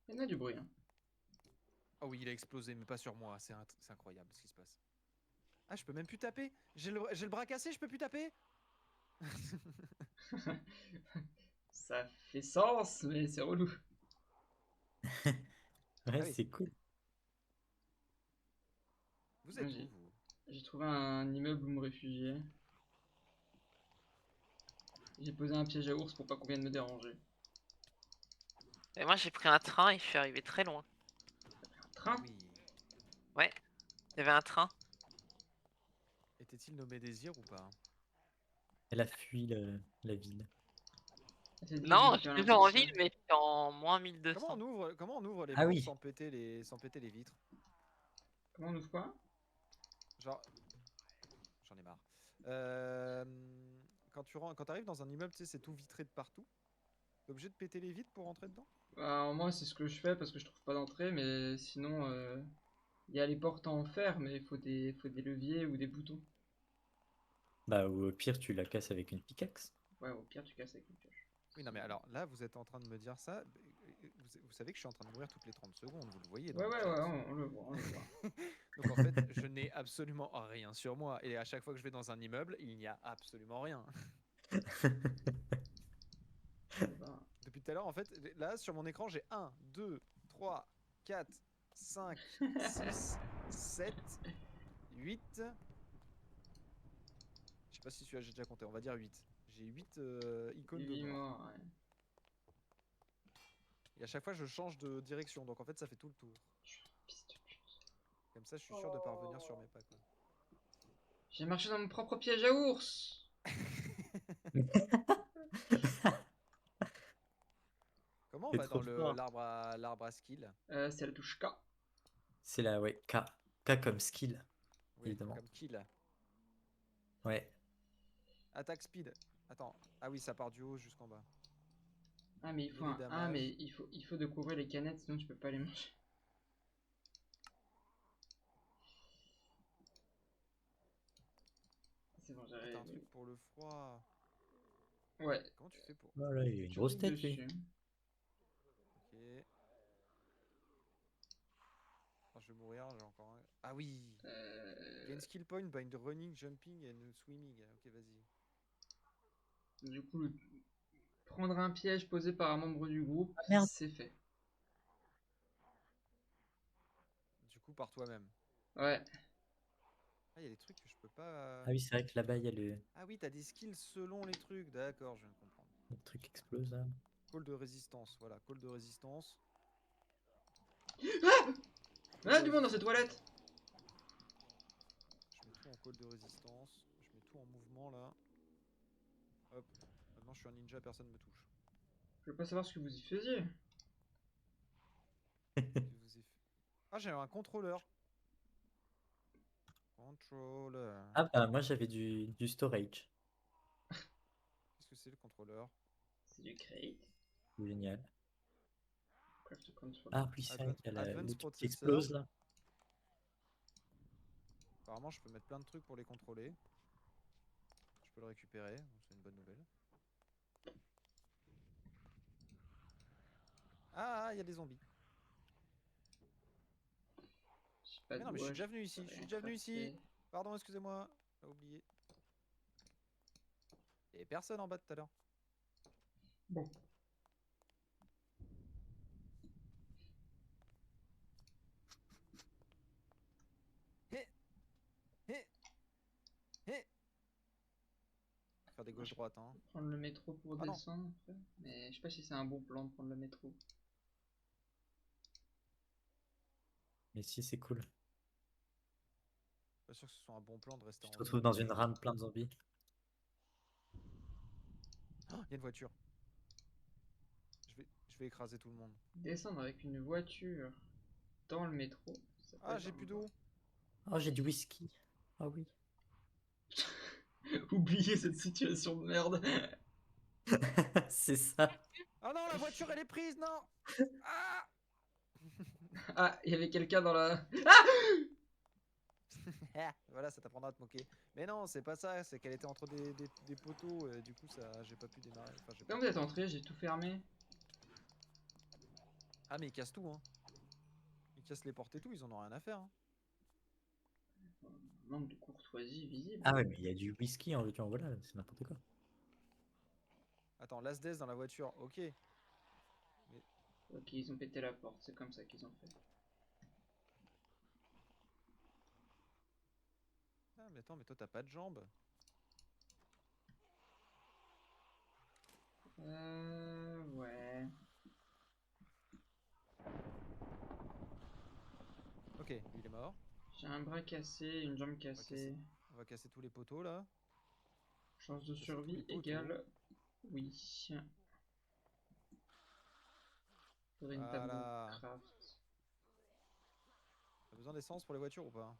Il y en a du bruit. Hein. Oh oui, il a explosé, mais pas sur moi, c'est incroyable ce qui se passe. Ah, je peux même plus taper? J'ai le bras cassé, je peux plus taper? Ça fait sens, mais c'est relou. Ouais, Ah oui. c'est cool. Vous êtes Ouais, où, vous? J'ai trouvé un immeuble où me réfugier. J'ai posé un piège à ours pour pas qu'on vienne me déranger. Et moi j'ai pris un train et je suis arrivé très loin. Un train? Ah oui. Ouais, il y avait un train. Était-il nommé Désir ou pas? Elle a fui la ville. T'as dit Non, j'ai je pas suis toujours en l'impression. ville, mais je suis en moins 1200. Comment on ouvre les Ah portes oui. sans péter les vitres? Comment on ouvre quoi? Genre, j'en ai marre. Euh, quand t'arrives dans un immeuble, tu sais, c'est tout vitré de partout. T'es obligé de péter les vitres pour rentrer dedans? Alors moi c'est ce que je fais parce que je trouve pas d'entrée, mais sinon il y a les portes en fer, mais faut des leviers ou des boutons. Bah, ou au pire, tu la casses avec une pickaxe. Ouais, au pire tu casses avec une pioche. Oui, non, mais alors là, vous êtes en train de me dire ça. Vous savez que je suis en train de mourir toutes les 30 secondes, vous le voyez dans Ouais, le ouais, chat. ouais, on le voit, on le voit. Donc en fait, je n'ai absolument rien sur moi. Et à chaque fois que je vais dans un immeuble, il n'y a absolument rien. Bah, Depuis tout à l'heure, en fait, là, sur mon écran, j'ai 1, 2, 3, 4, 5, 6, 7, 8. Je sais pas si celui-là j'ai déjà compté, on va dire 8. J'ai 8 icônes de 8 mort. morts, ouais. Et à chaque fois, je change de direction. Donc en fait, ça fait tout le tour. Fils de pute. Comme ça, je suis sûr de pas revenir sur mes pas, quoi. J'ai marché dans mon propre piège à ours. Comment on C'est va trop dans fort. l'arbre à skill? C'est la touche K. C'est la, ouais, K. K comme skill, Oui, évidemment. comme kill. Ouais. Attaque speed. Attends. Ah oui, ça part du haut jusqu'en bas. Ah mais il faut Mêlée ah damage. mais il faut découvrir les canettes sinon tu peux pas les manger. C'est bon, Ah, t'as un j'arrive. truc pour le froid. Ouais, Comment tu fais pour... Voilà, il a une tu grosse cliques tête, lui. dessus. Ok. Ah, je vais mourir, j'ai encore un... Ah oui. Gain skill point by the running, jumping and swimming. Ok, vas-y. Du coup, prendre un piège posé par un membre du groupe, Ah, merde. c'est fait. Du coup, par toi-même. Ouais. Ah, il y a des trucs que je peux pas... Ah oui, c'est vrai que là-bas, il y a Ah oui, t'as des skills selon les trucs. D'accord, je viens de comprendre. le truc qui explose, là. Call de résistance, voilà. Call de résistance. Ah, du monde dans ces toilettes. Je mets tout en call de résistance. Je mets tout en mouvement, là. Hop. Maintenant, je suis un ninja, personne me touche. Je veux pas savoir ce que vous y faisiez. Que vous ai fait- Ah, j'ai un contrôleur. Controller. Ah bah, moi, j'avais du storage. Qu'est-ce que c'est le contrôleur? C'est du crate. Génial. Craft control. Ah oui, c'est vrai qu'il y a le Advanced truc qui processor. explose, là. Apparemment, je peux mettre plein de trucs pour les contrôler. Je peux le récupérer, donc c'est une bonne nouvelle. Ah, il y a des zombies. J'ai pas Mais non, de mais je suis wash, déjà venu peux ici. Je suis rien déjà venu ici. crafter. Pardon, excusez-moi. J'ai oublié. Il y avait personne en bas tout à l'heure. Bon. Hé Hé Hé Faire des gauches-droites, hein. Prendre le métro pour Ah non. descendre après. Mais je sais pas si c'est un bon plan de prendre le métro. Mais si, c'est cool. Pas sûr que ce soit un bon plan de rester Tu en te haut. retrouves dans une rame plein de zombies. Oh, il y a une voiture. Je vais écraser tout le monde. Descendre avec une voiture dans le métro. Ça peut Ah, être j'ai un plus bon d'eau. Oh, j'ai du whisky. Ah oui. Oubliez cette situation de merde. C'est ça. Ah non, la voiture elle est prise, non. Ah Ah, il y avait quelqu'un dans la. Voilà, ça t'apprendra à te moquer. Mais non, c'est pas ça, c'est qu'elle était entre des poteaux, et du coup, ça, j'ai pas pu démarrer. Enfin, j'ai pas Comment pu- vous êtes entré? J'ai tout fermé. Ah, mais ils cassent tout, hein. Ils cassent les portes et tout, ils en ont rien à faire, hein. Manque de courtoisie visible. Ah ouais, mais il y a du whisky en veux-tu en voilà, c'est n'importe quoi. Attends, Lasdes dans la voiture, ok. Ok, ils ont pété la porte, c'est comme ça qu'ils ont fait. Ah, mais attends, mais toi, t'as pas de jambes. Ouais. Ok, lui, il est mort. J'ai un bras cassé, une jambe cassée. On va casser tous les poteaux, là. Chance de Casser tous les survie poteaux. égale. Oui. Faudrait une table Voilà. de craft. T'as besoin d'essence pour les voitures ou pas?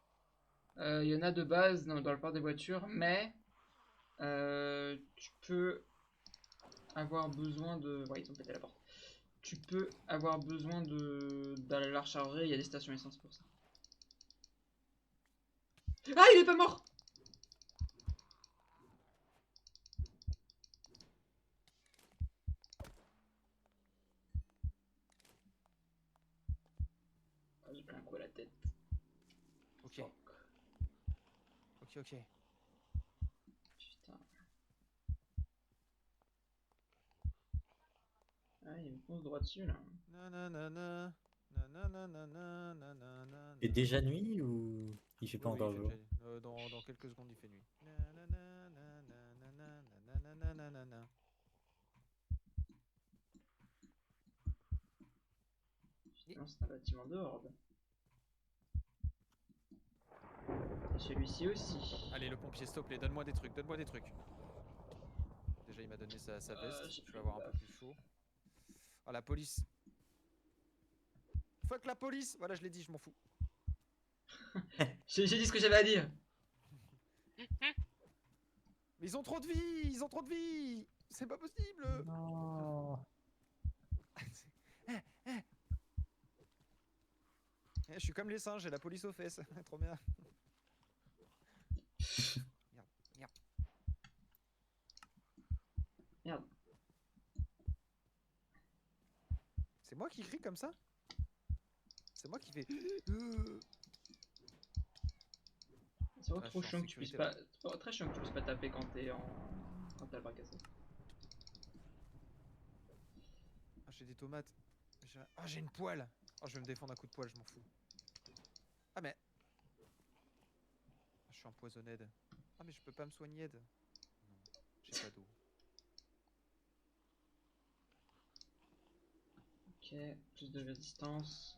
Il y en a de base dans la plupart des voitures, mais tu peux avoir besoin de... Ouais, ils ont pété la porte. Tu peux avoir besoin d'aller la recharger, il y a des stations essence pour ça. Ah, il est pas mort! Ah, j'ai pris un coup à la tête. Ok, Fuck. ok. Putain. Ah, il me fonce droit dessus là. Nananana, nananana, nananana. Et déjà nuit ou il fait pas Oui, encore j'ai jour? déjà- dans quelques secondes, il fait nuit. Nananana, nananana, nananana. Putain, c'est un bâtiment de horde. Et celui-ci aussi. Allez, le pompier, s'il te plaît, donne-moi des trucs, donne-moi des trucs. Déjà, il m'a donné sa veste, j'ai je plus vais de avoir un peu baffe. plus chaud. Ah, la police. Fuck la police. Voilà, je l'ai dit, je m'en fous. J'ai dit ce que j'avais à dire. Mais ils ont trop de vie, ils ont trop de vie. C'est pas possible. Non. Je suis comme les singes, j'ai la police aux fesses. Trop bien. Merde. Merde. C'est moi qui crie comme ça? C'est moi qui fais. C'est vraiment Ah, trop je suis en chiant que tu puisses sécurité, pas. là. C'est vraiment très chiant que tu puisses pas taper quand t'es en. Quand t'as le bras cassé. Ah, j'ai des tomates. Ah, j'ai une poêle. Oh, je vais me défendre à coup de poêle, je m'en fous. Ah, mais. Ah, je suis empoisonné. Ah, mais je peux pas me soigner. Non, j'ai pas d'eau. Ok, plus de résistance.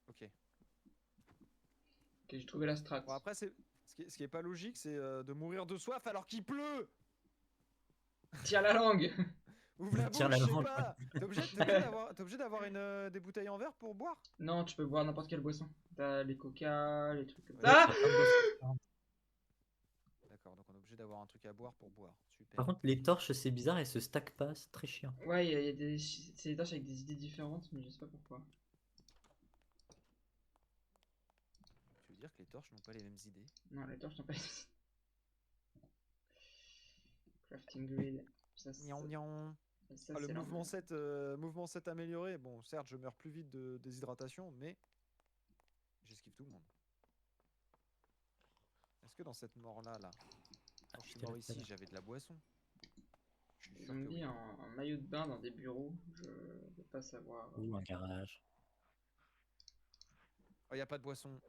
Ok. Ok, j'ai trouvé la strat. Bon, après, ce qui est pas logique, c'est de mourir de soif alors qu'il pleut. Tire la langue. Ouvre la Tire bouche, la je sais langue. pas. T'es obligé d'avoir des bouteilles en verre pour boire? Non, tu peux boire n'importe quelle boisson. T'as les coca, les trucs comme Ouais, ça. T'as plein de boissons différentes. D'accord, donc on est obligé d'avoir un truc à boire pour boire. Super. Par contre, les torches, c'est bizarre, elles se stackent pas, c'est très chiant. Ouais, il y a des. C'est des tâches avec des idées différentes, mais je sais pas pourquoi. Tu veux dire que les torches n'ont pas les mêmes idées? Non, les torches sont pas. Crafting grid. Ça, Nian, nian. ça, Ah, le c'est mouvement 7 amélioré. Bon, certes, je meurs plus vite de déshydratation, mais j'esquive tout le monde. Est-ce que dans cette mort-là, quand je suis J'étais mort là tout à ici, l'heure. j'avais de la boisson? Je suis sûr que Zombie oui. en maillot de bain dans des bureaux. Je veux pas savoir. Ou un garage. Oh, y a pas de boisson.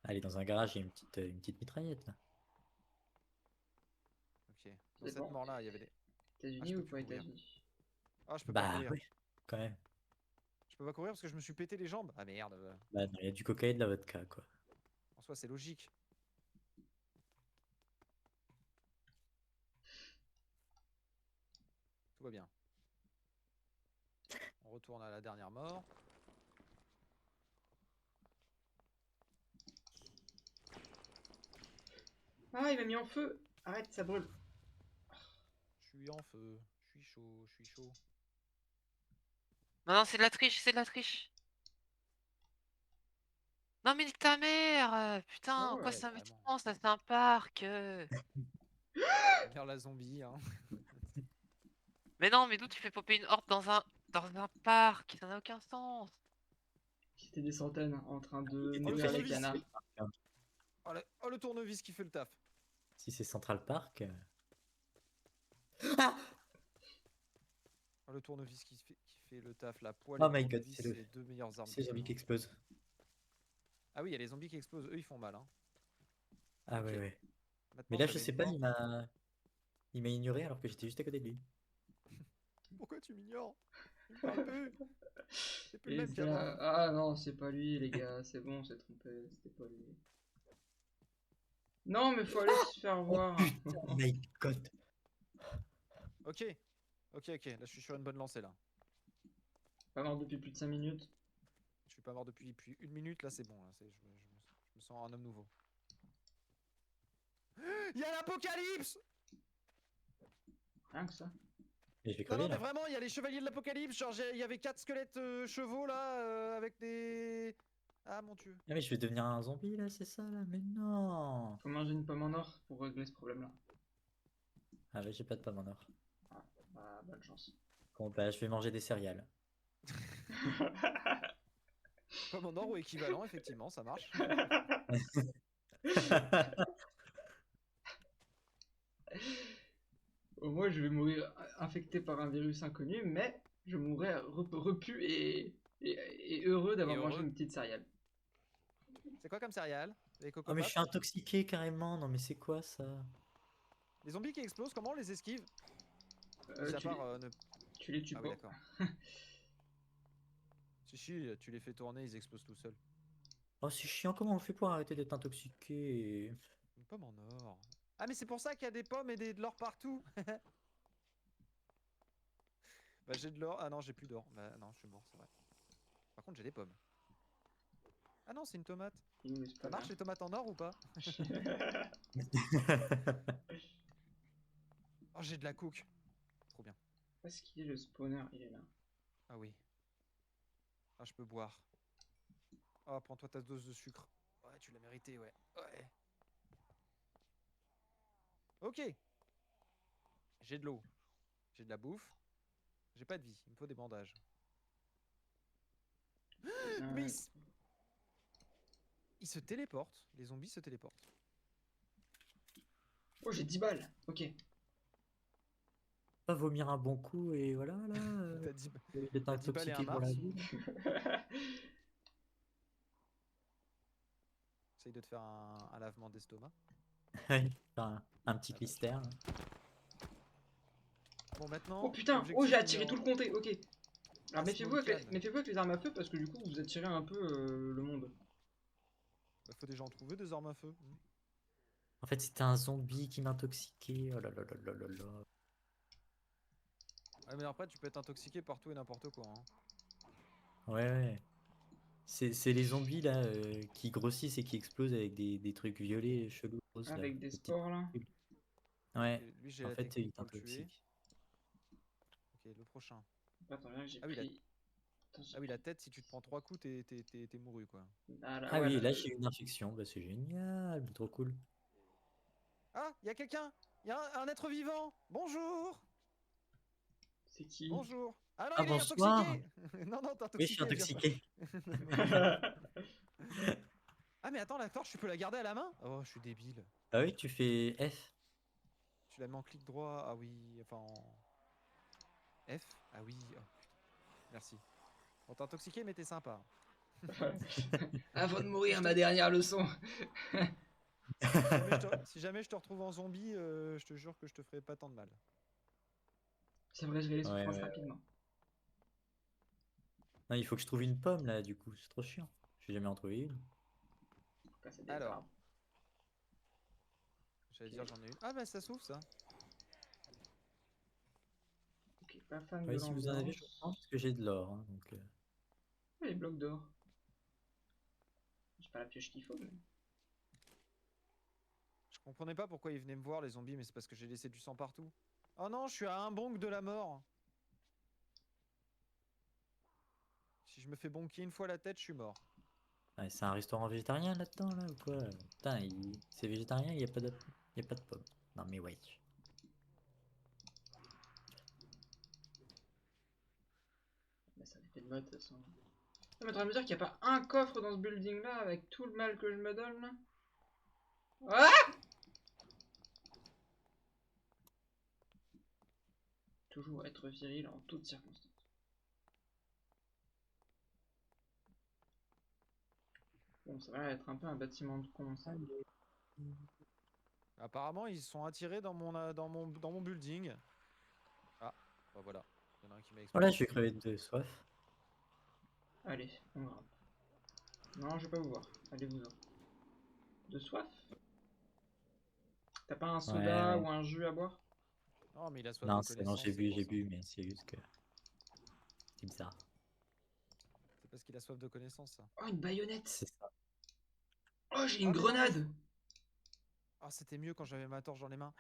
Allez, dans un garage, il y a une petite mitraillette là. Ok. Dans C'est cette bon. mort-là, il y avait des. États-Unis je peux ou plus pas courir. États-Unis? Ah, je peux pas Bah courir. oui, quand même. Je peux pas courir parce que je me suis pété les jambes. Ah merde. Bah non, il y a du coca et de la vodka quoi. En soi, c'est logique. Tout va bien. On retourne à la dernière mort. Ah, il m'a mis en feu. Arrête, ça brûle. Je suis en feu. Je suis chaud. Je suis chaud. Non, non, c'est de la triche, c'est de la triche. Non, mais nique ta mère! Ah Putain, quoi, ouais, c'est un carrément. bâtiment, ça, c'est un parc. Vers la zombie, hein. Mais non, mais d'où tu fais popper une horde dans un parc? Ça n'a aucun sens. C'était des centaines en train de Et Oh, le nourrir les tournevis. canards. Oh, le tournevis qui fait le taf. Si c'est Central Park. Oh, le tournevis qui fait le taf. La poêle Oh et le my god, tournevis, c'est c'est le- les deux meilleures armes. C'est les zombies qui explosent. Ah oui, il y a les zombies qui explosent. Eux, ils font mal. Hein. Ah Ok. ouais, ouais. Mais Maintenant, là, je j'avais sais une pas, mort. il m'a ignoré alors que j'étais juste à côté de lui. Pourquoi tu m'ignores? Il me parle plus. C'est plus le Et même c'est qu'avant. là, ah non, c'est pas lui, les gars, c'est bon, c'est trompé, c'était pas lui. Non, mais faut aller se faire voir. Putain, my god. Ok. Ok, ok. Là, je suis sur une bonne lancée, là. Pas mort depuis plus de 5 minutes. Je suis pas mort depuis 1 minute, là, c'est bon. Là, je me sens un homme nouveau. Il y a l'apocalypse! Rien que ça. Et je vais Non, crever non, mais là. vraiment, il y a les chevaliers de l'apocalypse. Genre, il y avait 4 squelettes chevaux, là, avec des... Ah, mon dieu. Ah mais je vais devenir un zombie là, c'est ça là? Mais non! Faut manger une pomme en or pour régler ce problème-là. Ah bah j'ai pas de pomme en or. Ah, bah, bonne chance. Bon bah je vais manger des céréales. Comme en or ou équivalent, effectivement, ça marche. Au moins, je vais mourir infecté par un virus inconnu, mais je mourrai repu et heureux d'avoir Et mangé heureux. une petite céréale. C'est quoi comme céréales? Les Oh mais je cocopops? suis intoxiqué carrément, non mais c'est quoi ça? Les zombies qui explosent, comment on les esquive? Euh, Mis à tu, part les, tu les tues Ah oui, pas. d'accord. Si, tu les fais tourner, ils explosent tout seuls. Oh c'est chiant, comment on fait pour arrêter d'être intoxiqué? Une pomme en or. Ah, mais c'est pour ça qu'il y a des pommes et de l'or partout. Bah, j'ai de l'or. Ah non, j'ai plus d'or. Bah, non, je suis mort, c'est vrai. Par contre, j'ai des pommes. Ah non, c'est une tomate. Il nous laisse Ça pas marche là. les tomates en or ou pas? Oh, j'ai de la coke. Trop bien. Où est-ce qu'il est le spawner? Il est là. Ah oui. Ah, je peux boire. Oh, prends-toi ta dose de sucre. Ouais, tu l'as mérité, ouais. Ouais. Ok. J'ai de l'eau. J'ai de la bouffe. J'ai pas de vie. Il me faut des bandages. Mais Euh, ils se téléportent. Les zombies se téléportent. Oh, j'ai 10 balles. Ok. Pas vomir un bon coup et voilà là. T'as dit... D'être T'as 10 balles et un intoxiqué pour la Mars vie. Essaye de te faire un lavement d'estomac. Ouais, un petit Ah, clister. Là. Bon, maintenant. Oh putain, oh objectif j'ai attiré tout numéro- le comté, ok. Alors Ah, méfiez-vous small avec, can. méfiez-vous avec les armes à feu parce que du coup vous attirez un peu le monde. Bah, faut déjà en trouver des armes à feu. En fait c'était un zombie qui m'intoxiquait. Oh là là là là là là. Ouais, mais après, tu peux être intoxiqué partout et n'importe quoi. Hein. Ouais ouais. C'est les zombies là qui grossissent et qui explosent avec des trucs violets chelous roses là. Avec des Des petites spores là. particules. Ouais, Et lui, j'ai en la fait technique ils pour le tuer. t'intoxiquent. Ok, le prochain. Attends, là j'ai Ah oui, pris. Attends, j'ai Ah oui, la pris- tête, si tu te prends 3 coups, t'es mouru quoi. Ah, là, Ah ouais, oui, là j'ai une infection, bah c'est génial, trop cool. Ah, il y a quelqu'un! Il y a un être vivant! Bonjour! C'est qui? Bonjour! Ah non, Ah il est bonsoir! intoxiqué! Non, non, t'es Oui, je suis intoxiqué, viens pas. intoxiqué. Ah, mais attends, la torche, tu peux la garder à la main? Oh, je suis débile. Ah oui, tu fais F. Tu la mets en clic droit. Ah oui, enfin en F. Ah oui, oh, putain. Merci. Bon, t'es intoxiqué, mais t'es sympa. Avant de mourir, Je ma te- dernière leçon. Si jamais je te retrouve en zombie, je te jure que je te ferai pas tant de mal. C'est vrai, je vais les Ouais, souffrances ouais. rapidement. Non, il faut que je trouve une pomme là, du coup, c'est trop chiant. Je vais jamais en trouver une. Faut casser des Alors, arbres. j'allais Ok. dire j'en ai une. Ah bah ça s'ouvre ça. Ok, pas fan de Ouais, si vous en avez, je l'ambiance. prends parce que j'ai de l'or. Hein, donc, Ah, les blocs d'or. J'ai pas la pioche qu'il faut, mais. Je comprenais pas pourquoi ils venaient me voir les zombies, mais c'est parce que j'ai laissé du sang partout. Oh non, je suis à un bonk de la mort. Si je me fais bonker une fois la tête, je suis mort. ouais, c'est un restaurant végétarien là-dedans, là, ou quoi? Putain, c'est végétarien, il n'y a pas y a pas de pomme. Non, mais ouais. Mais ça fait de mode de toute façon. Non, mais tu vas me dire qu'il n'y a pas un coffre dans ce building là avec tout le mal que je me donne là? Ah! Toujours être viril en toutes circonstances. Bon, ça va être un peu un bâtiment de con ça. Apparemment, ils sont attirés dans mon building. Ah, bah voilà. Il y en a un qui m'a Voilà, explosé. je vais crever de soif. Allez, on grimpe. Non, je vais pas vous voir. Allez-vous-en. De soif? T'as pas un soda Ouais. ou un jus à boire? Non, mais il a soif Non, de c'est non, connaissance. j'ai c'est bu, pour j'ai ça. bu, mais c'est juste que c'est bizarre. C'est parce qu'il a soif de connaissance, ça. Oh, une baïonnette! C'est ça. Oh, j'ai une Ah, mais non, mais grenade! Ah, c'était mieux quand j'avais ma torche dans les mains.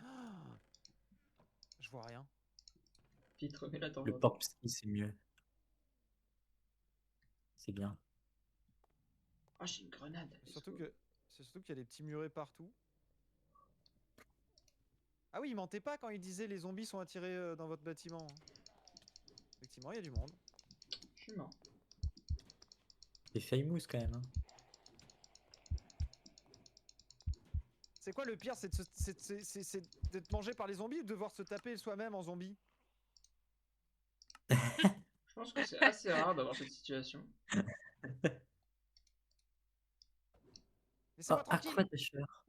Je vois rien. Vite, remets la torche Le dans ta main. porte-ski, c'est mieux. C'est bien. Oh, j'ai une grenade! C'est let's surtout go. que c'est surtout qu'il y a des petits murets partout. Ah oui, il mentait pas quand il disait les zombies sont attirés dans votre bâtiment. Effectivement, il y a du monde. Je suis mort. C'est famous quand même. Hein. C'est quoi le pire, c'est d'être mangé par les zombies ou de devoir se taper soi-même en zombie? Je pense que c'est assez rare d'avoir cette situation. Laissez-moi Oh, tranquille! aquadasheur.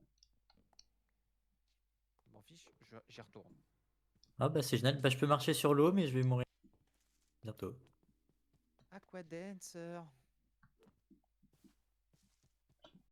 Je m'en fiche, j'y retourne. Ah bah c'est génial. Bah je peux marcher sur l'eau, mais je vais mourir bientôt. Aquadancer.